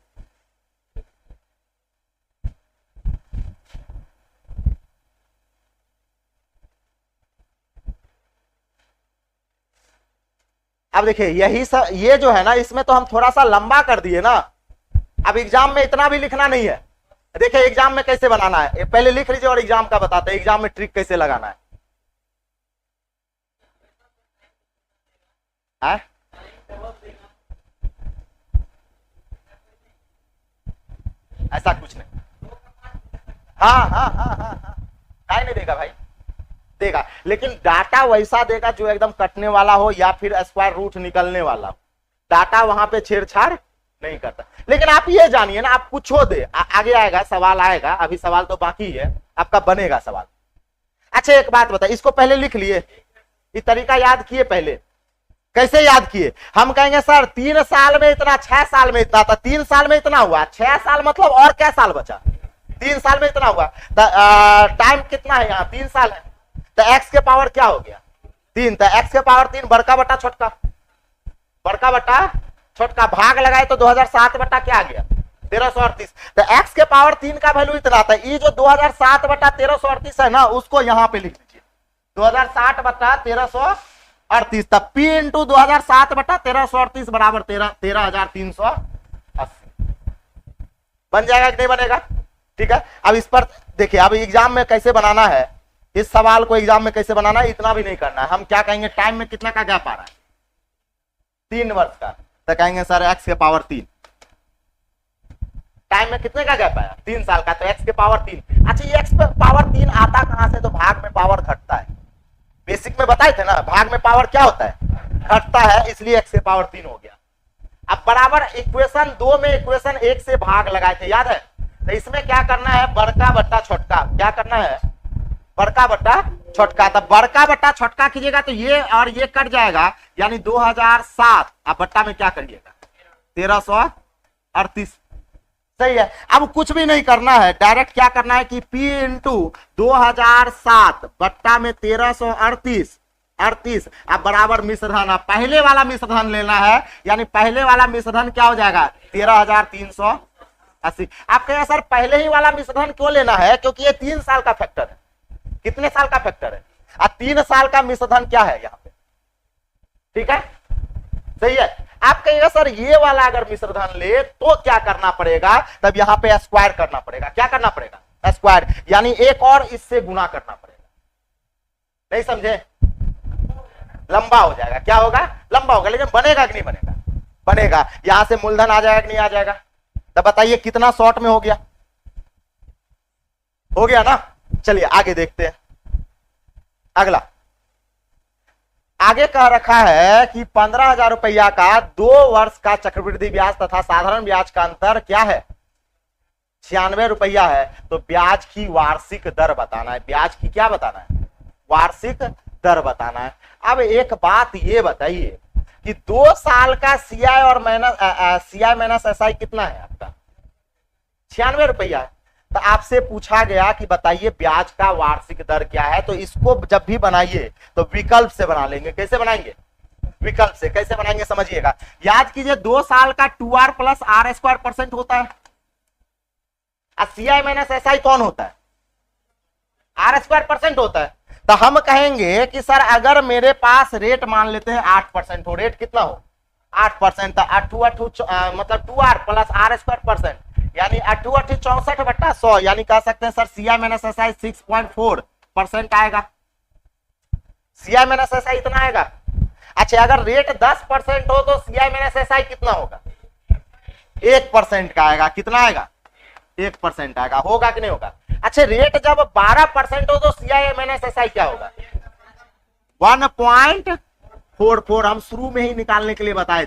Speaker 1: अब देखिए यही सब, ये जो है ना, इसमें तो हम थोड़ा सा लंबा कर दिए ना। अब एग्जाम में इतना भी लिखना नहीं है। देखिए एग्जाम में कैसे बनाना है, पहले लिख लीजिए और एग्जाम का बताते हैं एग्जाम में ट्रिक कैसे लगाना है। ऐसा कुछ नहीं। हाँ हाँ हाँ हाँ हाँ, काय नहीं देगा भाई, देगा, लेकिन डाटा वैसा देगा जो एकदम कटने वाला हो या फिर स्क्वायर रूट निकलने वाला हो। डाटा वहां पे छेड़छाड़ नहीं करता। लेकिन आप ये जानिए ना, आप पूछो दे, आगे आएगा सवाल आएगा, अभी सवाल तो बाकी है, आपका बनेगा सवाल। अच्छा एक बात बता, इसको पहले लिख लिए, ये तरीका याद किए पहले? कैसे याद किए? हम कहेंगे सर 3 साल में इतना, 6 साल में इतना था, 3 साल में इतना हुआ, 6 साल मतलब और क्या साल बचा? 3 साल में इतना हुआ। टाइम कितना है यहाँ? 3 साल है। तो x के पावर क्या हो गया? 3। तो x के पावर 3 बड़का बट्टा छोटका, बड़का बट्टा छोटका, भाग लगाए तो 2007 बट्टा क्या आ गया? 1338। तो x के पावर 3 का वैल्यू इतना आता है। ये जो 2007 बट्टा 1338 है ना, उसको यहाँ पे लिख दीजिए 2060 बट्टा 1338। तब p इंटू 2007 बट्टा 1338 बराबर 13,380। बन जाएगा कि नहीं बनेगा? ठीक है। अब इस पर देखिए, अब एग्जाम में कैसे बनाना है, इस सवाल को एग्जाम में कैसे बनाना है, इतना भी नहीं करना है। हम क्या कहेंगे? टाइम में कितना का गैप आ रहा है? 3 वर्ष का। तो कहेंगे सर x के पावर 3। टाइम में कितने का गैप आया? 3 साल का। तो x के पावर 3। अच्छा ये x पे पावर 3 आता कहां से? तो भाग में पावर घटता है। बेसिक में बताए थे ना, भाग में पावर क्या होता है? घटता है, इसलिए x के पावर 3 हो गया। अब बराबर इक्वेशन 2 में इक्वेशन 1 से भाग लगाए थे, याद है? तो इसमें क्या करना है? बड़का बट्टा छोटका। क्या करना है? बड़का बट्टा छोटका, तब बड़का बट्टा छोटका कीजिएगा तो ये और ये कट जाएगा, यानी 2007। अब बट्टा में क्या करिएगा 1338। सही है। अब कुछ भी नहीं करना है, डायरेक्ट क्या करना है कि P इंटू 2007 बट्टा में 1338 अब बराबर मिश्रधन। अब पहले वाला मिश्रधन लेना है, यानी पहले वाला मिश्रधन क्या हो जाएगा 13,380। आप कहें सर पहले ही वाला मिश्रधन क्यों लेना है, क्योंकि ये 3 साल का फैक्टर है। कितने साल का फैक्टर है? 3 साल का मिश्रधन क्या है यहाँ पे, ठीक है, सही है। आप कहिएगा सर ये वाला अगर मिश्रधन ले तो क्या करना पड़ेगा, तब यहाँ पे स्क्वायर करना पड़ेगा। क्या करना पड़ेगा? स्क्वायर, यानी एक और इससे गुना करना पड़ेगा। नहीं समझे? लंबा हो जाएगा। क्या होगा? लंबा होगा। लेकिन बनेगा कि नहीं बनेगा? बनेगा। यहां से मूलधन आ जाएगा कि नहीं आ जाएगा? तब बताइए कितना शॉर्ट में हो गया? हो गया ना। चलिए आगे देखते हैं। अगला आगे कह रखा है कि 15,000 रुपया का 2 वर्ष का चक्रवृद्धि ब्याज तथा साधारण ब्याज का अंतर क्या है? 96 रुपया है। तो ब्याज की वार्षिक दर बताना है। ब्याज की क्या बताना है? वार्षिक दर बताना है। अब एक बात ये बताइए कि 2 साल का सीआई और सीआई माइनस एसआई कितना है आपका? 96 रुपया है। तो आपसे पूछा गया कि बताइए ब्याज का वार्षिक दर क्या है। तो इसको जब भी बनाइए तो विकल्प से बना लेंगे। कैसे बनाएंगे? विकल्प से। कैसे बनाएंगे समझिएगा। याद कीजिए 2 साल का 2r plus are square percent होता है। सीआई माइनस एसआई कौन होता है? आर स्क्वायर परसेंट होता है। तो हम कहेंगे कि सर अगर मेरे पास रेट मान लेते हैं 8% हो, रेट कितना हो 8%, मतलब 2r plus are square percent, यानी 8 64 बट्टा 100, यानी कह सकते हैं सर सीआई माइनस एसआई 6.4% आएगा। सीआई माइनस एसआई इतना आएगा। अच्छा अगर रेट 10% हो तो सीआई माइनस एसआई कितना होगा? 1% का आएगा। कितना आएगा? 1% आएगा। होगा कि नहीं होगा? अच्छा रेट जब 12% हो तो सीआई माइनस एसआई क्या होगा? 1.44। हम शुरू में ही निकालने के लिए बताए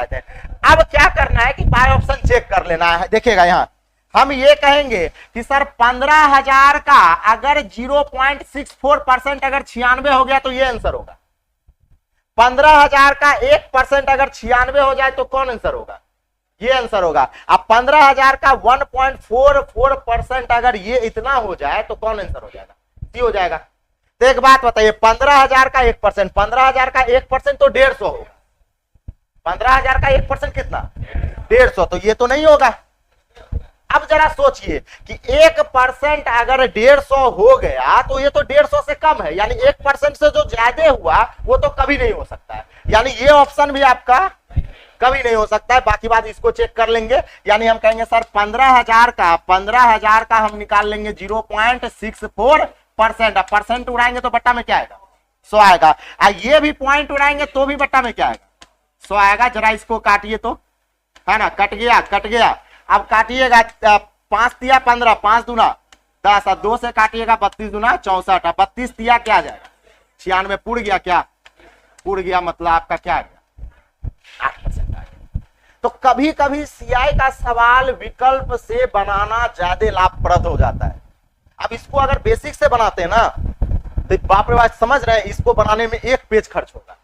Speaker 1: थे। अब क्या करना है कि बाय ऑप्शन चेक कर लेना है। देखिएगा यहां हम ये कहेंगे कि सर 15,000 का अगर 0.64% अगर 96 हो गया तो ये आंसर होगा। 15,000 का 1% अगर 96 हो जाए तो कौन आंसर होगा? ये आंसर होगा। अब 15,000 का 1.44% अगर ये इतना हो जाए तो कौन आंसर हो जाएगा? सी हो जाएगा। तो एक बात बताइए 15,000 का 1%, 15,000 का 1% तो 150 होगा। 15,000 का 1% कितना? 150। तो ये तो नहीं होगा। अब जरा सोचिए कि 1% अगर 150 हो गया तो ये तो 150 से कम है, यानी 1% से जो ज्यादा हुआ वो तो कभी नहीं हो सकता है। यानी ये ऑप्शन भी आपका कभी नहीं हो सकता है। बाकी बात इसको चेक कर लेंगे। यानी हम कहेंगे सर 15,000 का हम निकाल लेंगे 0.64%। परसेंट उड़ाएंगे तो बट्टा में क्या आएगा? 100 आएगा। ये भी पॉइंट उड़ाएंगे तो भी बट्टा में क्या आएगा? 100 आएगा। जरा इसको काटिए तो, है ना, कट गया। अब काटिएगा 5 तिया 15, 5 दूना 10, 2 से काटिएगा 32 दूना 64, 32 तिया क्या आ जाएगा? 96। पुड़ गया क्या? पुड़ गया, मतलब आपका क्या आ गया? 8% आ गया। तो कभी कभी सीआई का सवाल विकल्प से बनाना ज्यादा लाभप्रद हो जाता है। अब इसको अगर बेसिक से बनाते हैं ना तो बाप रे बाप, समझ रहे हैं, इसको बनाने में 1 पेज खर्च होगा,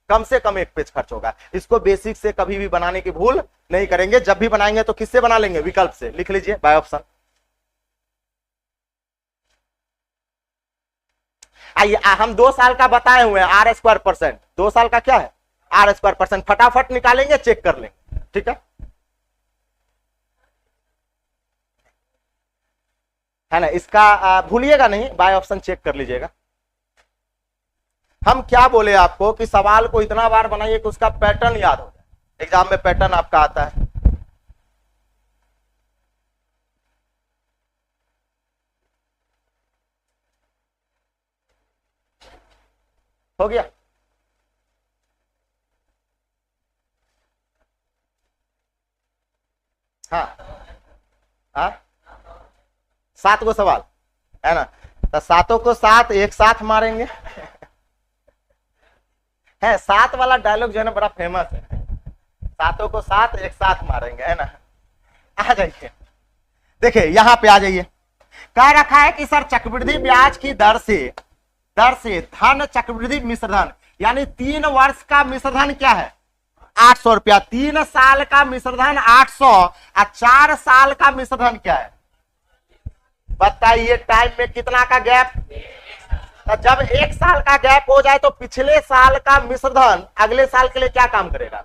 Speaker 1: कम से कम 1 पेज खर्च होगा। इसको बेसिक से कभी भी बनाने की भूल नहीं करेंगे। जब भी बनाएंगे तो किससे बना लेंगे? विकल्प से। लिख लीजिए बाय ऑप्शन। आइए हम 2 साल का बताए हुए हैं आर स्क्वायर परसेंट। 2 साल का क्या है? R square percent. फटाफट निकालेंगे, चेक कर लेंगे। ठीक है ना। इसका भूलिएगा नहीं, बाय ऑप्शन चेक कर लीजिएगा। हम क्या बोले आपको कि सवाल को इतना बार बनाइए कि उसका पैटर्न याद हो जाए। एग्जाम में पैटर्न आपका आता है। हो गया? हाँ 7 गो सवाल है ना। तो 7 को 7 एक साथ मारेंगे। है 7 वाला डायलॉग जो है ना बड़ा फेमस है। 7 को 7 एक साथ मारेंगे, है ना। आ जाइए, देखिए यहां पे आ जाइए कह रखा है कि सर चक्रवृद्धि ब्याज की दर से धन चक्रवृद्धि मिश्र धन, यानी 3 वर्ष का मिश्र धन क्या है 800 रुपया, 3 साल का मिश्र धन 800 और 4 साल का मिश्र धन क्या है बताइए, टाइम में कितना का गैप। तो जब 1 साल का गैप हो जाए तो पिछले साल का मिश्र धन अगले साल के लिए क्या काम करेगा,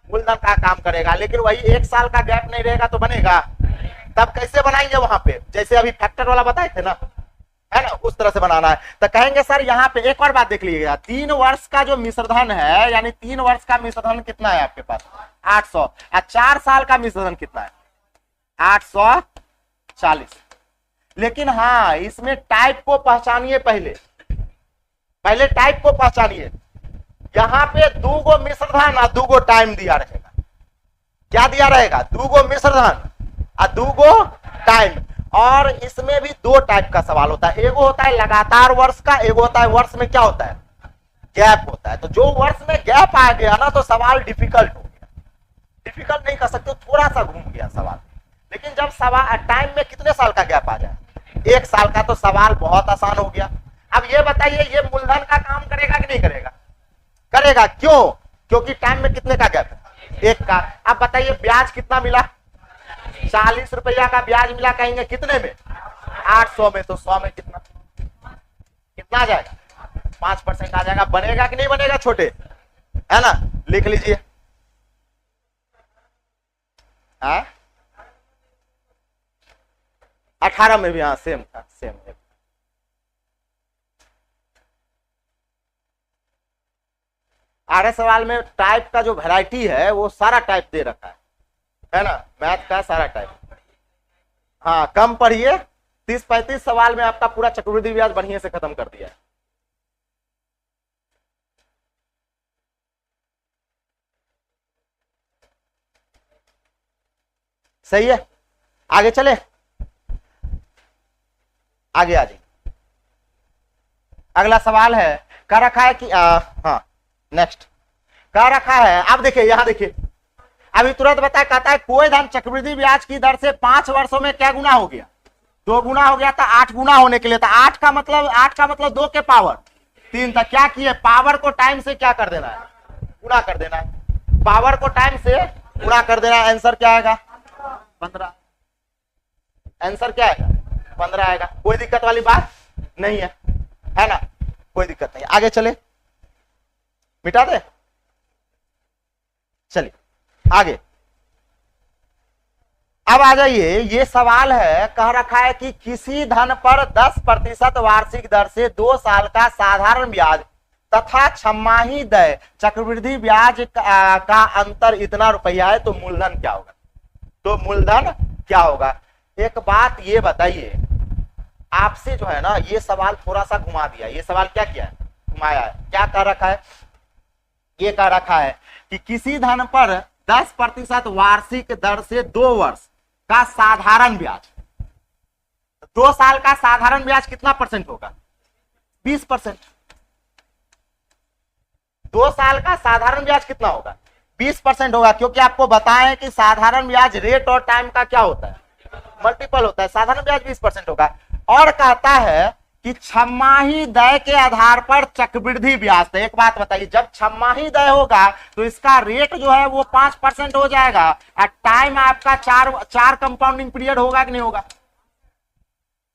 Speaker 1: मूलधन का काम करेगा। लेकिन वही 1 साल का गैप नहीं रहेगा तो बनेगा, तब कैसे बनाएंगे वहां पे, जैसे अभी फैक्टर वाला बताए थे ना, है ना, उस तरह से बनाना है। तो कहेंगे सर यहाँ पे एक और बात देख लीजिएगा, 3 वर्ष का जो मिश्र धन है, यानी 3 वर्ष का मिश्र धन कितना है आपके पास 800, और 4 साल का मिश्र धन कितना है 840। लेकिन हाँ, इसमें टाइप को पहचानिए, पहले टाइप को पहचानिए। यहाँ पे 2 गो मिश्र धन और 2 गो टाइम दिया रहेगा, क्या दिया रहेगा 2 गो मिश्र धन और 2 गो टाइम। और इसमें भी 2 टाइप का सवाल होता है, एगो होता है लगातार वर्ष का, एगो होता है वर्ष में क्या होता है गैप होता है। तो जो वर्ष में गैप आ गया ना तो सवाल डिफिकल्ट हो गया, डिफिकल्ट नहीं कर सकते, थोड़ा सा घूम गया सवाल। लेकिन जब सवाल टाइम में कितने साल का गैप आ जाए 1 साल का, तो सवाल बहुत आसान हो गया। अब ये बताइए, ये मूलधन का काम करेगा कि नहीं करेगा, करेगा। क्यों, क्योंकि टाइम में कितने का गैप है 1 का। अब बताइए ब्याज कितना मिला 40 रुपया का ब्याज मिला, कहेंगे कितने में 800 में, तो 100 में कितना आ जाएगा 5% आ जाएगा। बनेगा कि नहीं बनेगा छोटे, है ना, लिख लीजिए। 18 में भी हाँ सेम था, सेम है। आगे सवाल में टाइप का जो वैरायटी है वो सारा टाइप दे रखा है ना, मैथ का सारा टाइप। हाँ कम पढ़िए, 30-35 सवाल में आपका पूरा चक्रवृद्धि ब्याज बढ़िया से खत्म कर दिया है। सही है, आगे चले, आगे आ जाइए। अगला सवाल है, कह रखा है कि हाँ नेक्स्ट कह रखा है, अब देखिए यहां देखिए, अभी तुरंत बताया, कहता है कोई धन चक्रवृद्धि ब्याज की दर से 5 वर्षों में क्या गुना हो गया 2 गुना हो गया था। 8 गुना होने के लिए था, 8 का मतलब 2 के पावर 3 था। क्या किए, पावर को टाइम से क्या कर देना है गुना कर देना है, पावर को टाइम से गुना कर देना है। आंसर क्या आएगा 15, आंसर क्या आएगा 15 आएगा। कोई दिक्कत वाली बात नहीं है ना, कोई दिक्कत नहीं। आगे चले, मिटा दे, चलिए आगे। अब आ जाइए, ये सवाल है, कह रखा है कि किसी धन पर 10% वार्षिक दर से 2 साल का साधारण ब्याज तथा छमाही दय चक्रवृद्धि ब्याज का अंतर इतना रुपया है, तो मूलधन क्या होगा, तो मूलधन क्या होगा। एक बात ये बताइए, आपसे जो है ना ये सवाल थोड़ा सा घुमा दिया, ये सवाल क्या किया है घुमाया है। क्या कह रखा है, ये कह रखा है कि किसी धन पर 10% वार्षिक दर से 2 वर्ष का साधारण ब्याज, 2 साल का साधारण ब्याज कितना परसेंट होगा 20%। 2 साल का साधारण ब्याज कितना होगा 20% होगा, क्योंकि आपको बताएं कि साधारण ब्याज रेट और टाइम का क्या होता है मल्टीपल होता है, साधारण ब्याज 20% होगा। और कहता है कि छमाही दय के आधार पर चक्रवृद्धि ब्याज। तो एक बात बताइए, जब छमाही दय होगा तो इसका रेट जो है वो 5% हो जाएगा, और टाइम आपका 4 कंपाउंडिंग पीरियड होगा कि नहीं होगा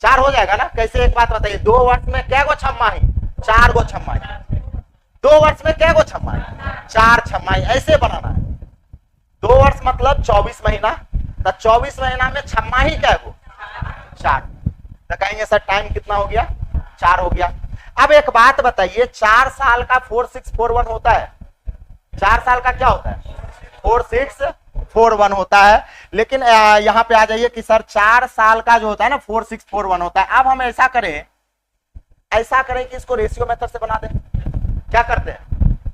Speaker 1: 4 हो जाएगा ना। कैसे, एक बात बताइए, 2 वर्ष में क्या गो छमाही 4 गो छमाही, 2 वर्ष में क्या गो छमाही 4 छमाही, ऐसे बनाना है। 2 वर्ष मतलब 24 महीना, तो 24 महीना में छमाही क्या गो 4, तो कहेंगे सर टाइम कितना हो गया 4 हो गया। अब एक बात बताइए, 4 साल का 4641 होता है, 4 साल का क्या होता है 4641 होता है। लेकिन यहां पे आ जाइए कि सर 4 साल का जो होता है ना 4641 होता है। अब हम ऐसा करें कि इसको रेशियो मेथड से बना दें। क्या करते हैं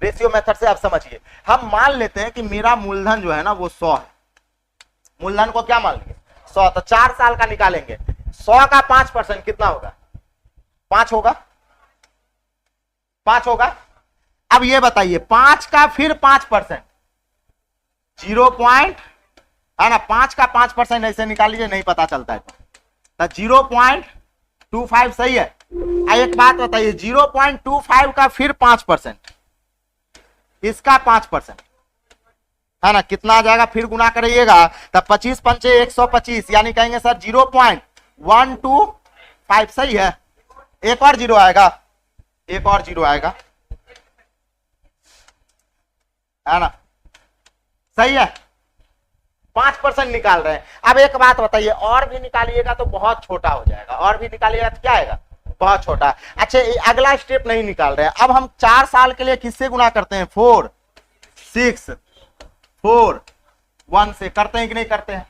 Speaker 1: रेशियो मेथड से, आप समझिए। हम मान लेते हैं कि मेरा मूलधन जो है ना वो 100 है, मूलधन को क्या मान लिए 100, तो 4 साल का निकालेंगे। 100 का 5% कितना होगा 5 होगा, 5 होगा। अब ये बताइए 5 का फिर 5% 0 पॉइंट है ना, 5 का 5% ऐसे निकाल लीजिए, नहीं पता चलता है तो 0.5 25 सही है। एक बात बताइए 0.25 का फिर 5%, इसका 5% है ना, कितना आ जाएगा, फिर गुना करिएगा तब 25 पंचे 125, यानी कहेंगे सर 0.125 सही है। एक और जीरो आएगा, एक और जीरो आएगा, है ना, सही है। 5% निकाल रहे हैं। अब एक बात बताइए, और भी निकालिएगा तो बहुत छोटा हो जाएगा, और भी निकालिएगा तो क्या आएगा, बहुत छोटा। अच्छा अगला स्टेप नहीं निकाल रहे हैं, अब हम 4 साल के लिए किससे गुना करते हैं, 4 6 4 1 से करते हैं कि नहीं करते हैं।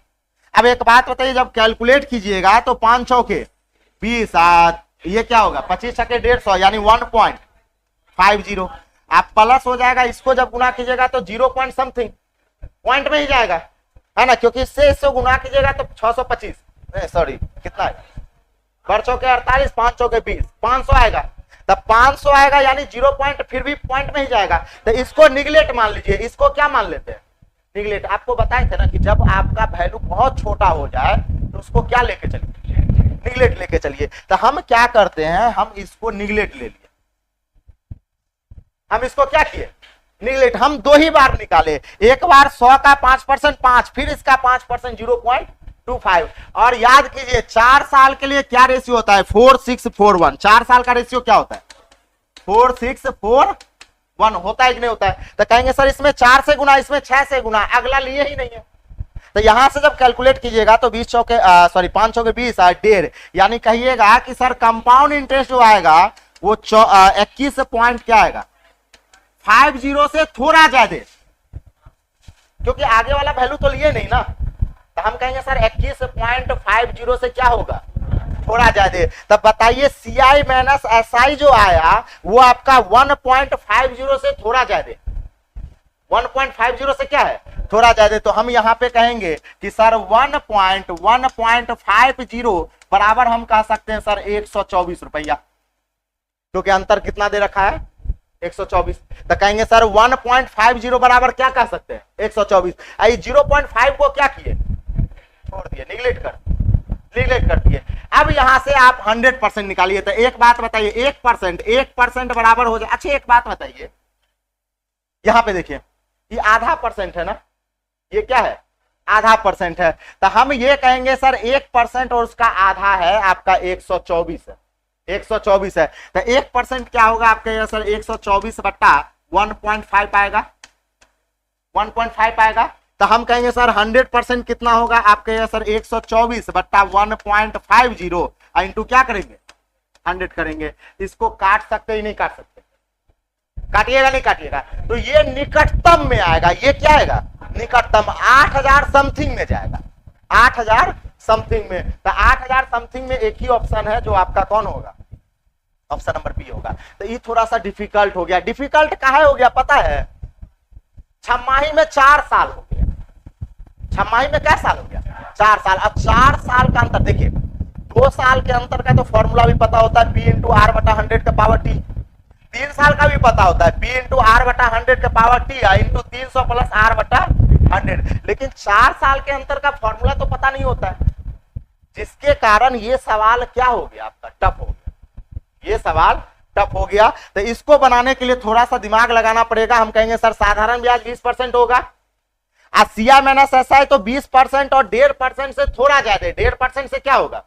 Speaker 1: अब एक बात बताइए, जब कैलकुलेट कीजिएगा तो 5 चौके 20, ये क्या होगा 25 छके 150, यानी 1.50। आप प्लस हो जाएगा, इसको जब गुना कीजिएगा तो 0 पॉइंट समथिंग पॉइंट में ही जाएगा, है ना, क्योंकि इससे गुना कीजिएगा तो 625, सॉरी कितना है, 4 चौके 48, 5 चौके 20, 500 आएगा। तब 500 आएगा यानी 0 पॉइंट फिर भी पॉइंट में ही जाएगा, तो इसको निगलेक्ट मान लीजिए। इसको क्या मान लेते हैं, निगलेक्ट। आपको बताए थे ना कि जब आपका वैल्यू बहुत छोटा हो जाए तो उसको क्या लेके चलिए, निगलेक्ट लेके चलिए। तो हम क्या करते हैं, हम इसको निगलेक्ट ले लिए, हम इसको क्या किए, निगलेक्ट। हम 2 ही बार निकाले, एक बार 100 का 5% 5, फिर इसका 5% 0.25। और याद कीजिए 4 साल के लिए क्या रेशियो होता है, 4 6 4 1। 4 साल का रेशियो क्या होता है, 4 6 4 1 होता है कि नहीं होता है। तो कहेंगे सर इसमें 4 से गुना, इसमें 6 से गुना, अगला लिए ही नहीं है। तो यहां से जब कैलकुलेट कीजिएगा तो 20 चौके सॉरी 5 चौके 20 1.5, यानी कहिएगा कि सर कंपाउंड इंटरेस्ट जो आएगा वो 21 पॉइंट क्या आएगा 50 से थोड़ा ज्यादा, क्योंकि आगे वाला वैल्यू तो लिए नहीं ना। तो हम कहेंगे सर 21.50 से क्या होगा, थोड़ा ज्यादा। तब बताइए CI माइनस SI जो आया वो आपका 1.50 से थोड़ा ज्यादा, 1.50 से क्या है, थोड़ा ज्यादा। तो हम यहां पे कहेंगे कि सर 1.50 बराबर हम कह सकते हैं सर 124 रुपया, क्योंकि अंतर कितना दे रखा है 124। तो कहेंगे सर 1.50 बराबर क्या कह सकते हैं 124। 0.5 को क्या किए, छोड़ दिए, निगलेक्ट कर दिए। अब यहां से आप 100% निकालिए। तो एक बात बताइए, 1% बराबर हो जाए। अच्छा एक बात बताइए, यहां पे देखिए ये आधा परसेंट है ना, ये क्या है आधा परसेंट है। तो हम ये कहेंगे सर 1% और उसका आधा है आपका 124 है, 124 है। तो 1% क्या होगा आपके सर 124 बट्टा 1.5 आएगा, 1.5 आएगा। तो हम कहेंगे सर 100% कितना होगा आपके सर 124 बट्टा 1.50 इंटू क्या करेंगे 100 करेंगे। इसको काट सकते ही नहीं काट सकते, काटिएगा नहीं काटिएगा। तो ये निकटतम में आएगा, ये क्या आएगा निकटतम 8000 समथिंग में जाएगा, 8000 समथिंग में। तो 8000 समथिंग में एक ही ऑप्शन है जो आपका कौन होगा, ऑप्शन नंबर बी होगा। तो ये थोड़ा सा डिफिकल्ट हो गया। डिफिकल्ट काहे हो गया पता है, छमाही में 4 साल हो गया, छमाही में क्या साल हो गया 4 साल। अब 4 साल का अंतर देखिए, 2 साल के अंतर का तो फॉर्मूला भी पता होता है, P इंटू आर बटा 100 का पावर T। 3 साल का भी पता होता है, P इंटू आर बटा 100 का power T into 300 plus R बटा 100। लेकिन 4 साल के अंतर का फॉर्मूला तो पता नहीं होता है, जिसके कारण ये सवाल क्या हो गया आपका टफ हो गया, ये सवाल टफ हो गया। तो इसको बनाने के लिए थोड़ा सा दिमाग लगाना पड़ेगा। हम कहेंगे सर साधारण ब्याज 20% होगा, CI माइनस SI तो 20% और 1.5% से थोड़ा ज्यादा, 1.5% से क्या होगा,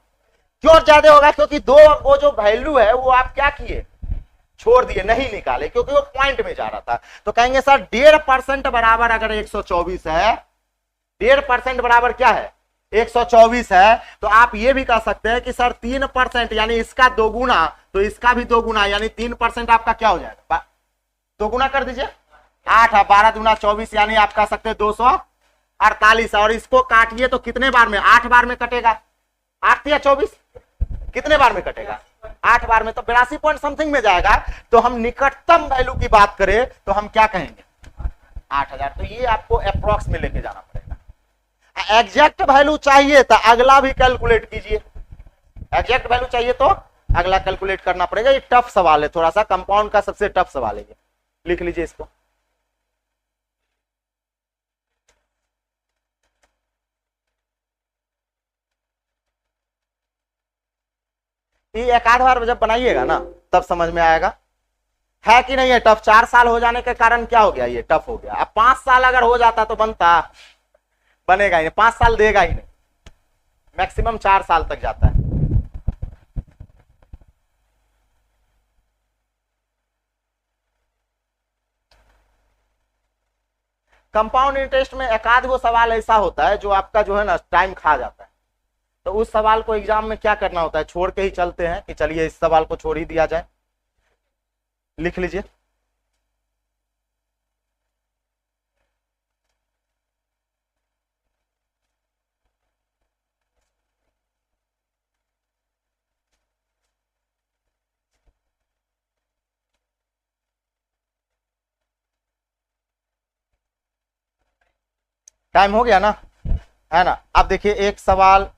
Speaker 1: क्यों ज्यादा होगा, क्योंकि दो वो जो वैल्यू है वो आप क्या किए छोड़ दिए, नहीं निकाले, क्योंकि वो पॉइंट में जा रहा था। तो कहेंगे सर 1.5% बराबर अगर 124 है, 1.5% बराबर क्या है 124 है, तो आप ये भी कह सकते हैं कि सर 3% यानी इसका दोगुना तो इसका भी दोगुना, यानी 3% आपका क्या हो जाएगा, दोगुना कर दीजिए 8 12 दूना 24, यानी आप कह सकते हैं 248। और इसको काटिए तो कितने बार में, 8 बार में कटेगा, 8 या 24 कितने बार में कटेगा 8 बार में, तो 82 पॉइंट समथिंग में जाएगा। तो हम निकटतम वैल्यू की बात करें तो हम क्या कहेंगे 8000। तो ये आपको अप्रोक्स में लेके जाना पड़ेगा। एग्जैक्ट वैल्यू चाहिए तो अगला भी कैलकुलेट कीजिए, एग्जैक्ट वैल्यू चाहिए तो अगला कैलकुलेट करना पड़ेगा। ये टफ सवाल है, थोड़ा सा कंपाउंड का सबसे टफ सवाल है, लिख लीजिए इसको। ये एक आध बार जब बनाइएगा ना तब समझ में आएगा, है कि नहीं है टफ। 4 साल हो जाने के कारण क्या हो गया, ये टफ हो गया। अब 5 साल अगर हो जाता तो बनता, बनेगा ही नहीं, 5 साल देगा ही नहीं, मैक्सिमम 4 साल तक जाता है। कंपाउंड इंटरेस्ट में एक आध वो सवाल ऐसा होता है जो आपका जो है ना टाइम खा जाता है, तो उस सवाल को एग्जाम में क्या करना होता है, छोड़ के ही चलते हैं कि चलिए इस सवाल को छोड़ ही दिया जाए। लिख लीजिए, टाइम हो गया ना, है ना। अब देखिए एक सवाल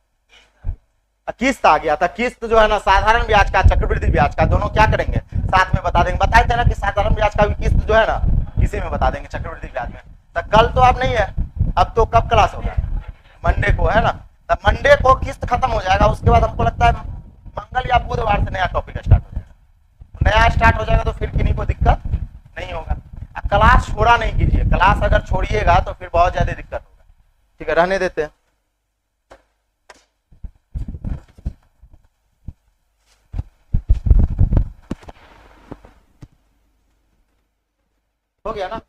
Speaker 1: किस्त आ गया था, किस्त जो है ना साधारण ब्याज का चक्रवृद्धि ब्याज का दोनों क्या करेंगे, साथ में बता देंगे। बताए थे ना कि साधारण ब्याज का भी किस्त जो है ना इसी में बता देंगे, चक्रवृद्धि ब्याज में। तो कल तो अब नहीं है, अब तो कब क्लास होगा, मंडे को, है ना। तो मंडे को किस्त खत्म हो जाएगा, उसके बाद हमको लगता है मंगल या बुधवार से नया टॉपिक स्टार्ट हो जाएगा। नया स्टार्ट हो जाएगा तो फिर किन्हीं को दिक्कत नहीं होगा। क्लास छोड़ा नहीं कीजिए, क्लास अगर छोड़िएगा तो फिर बहुत ज्यादा दिक्कत होगा। ठीक है, रहने देते हैं। हो गया ना।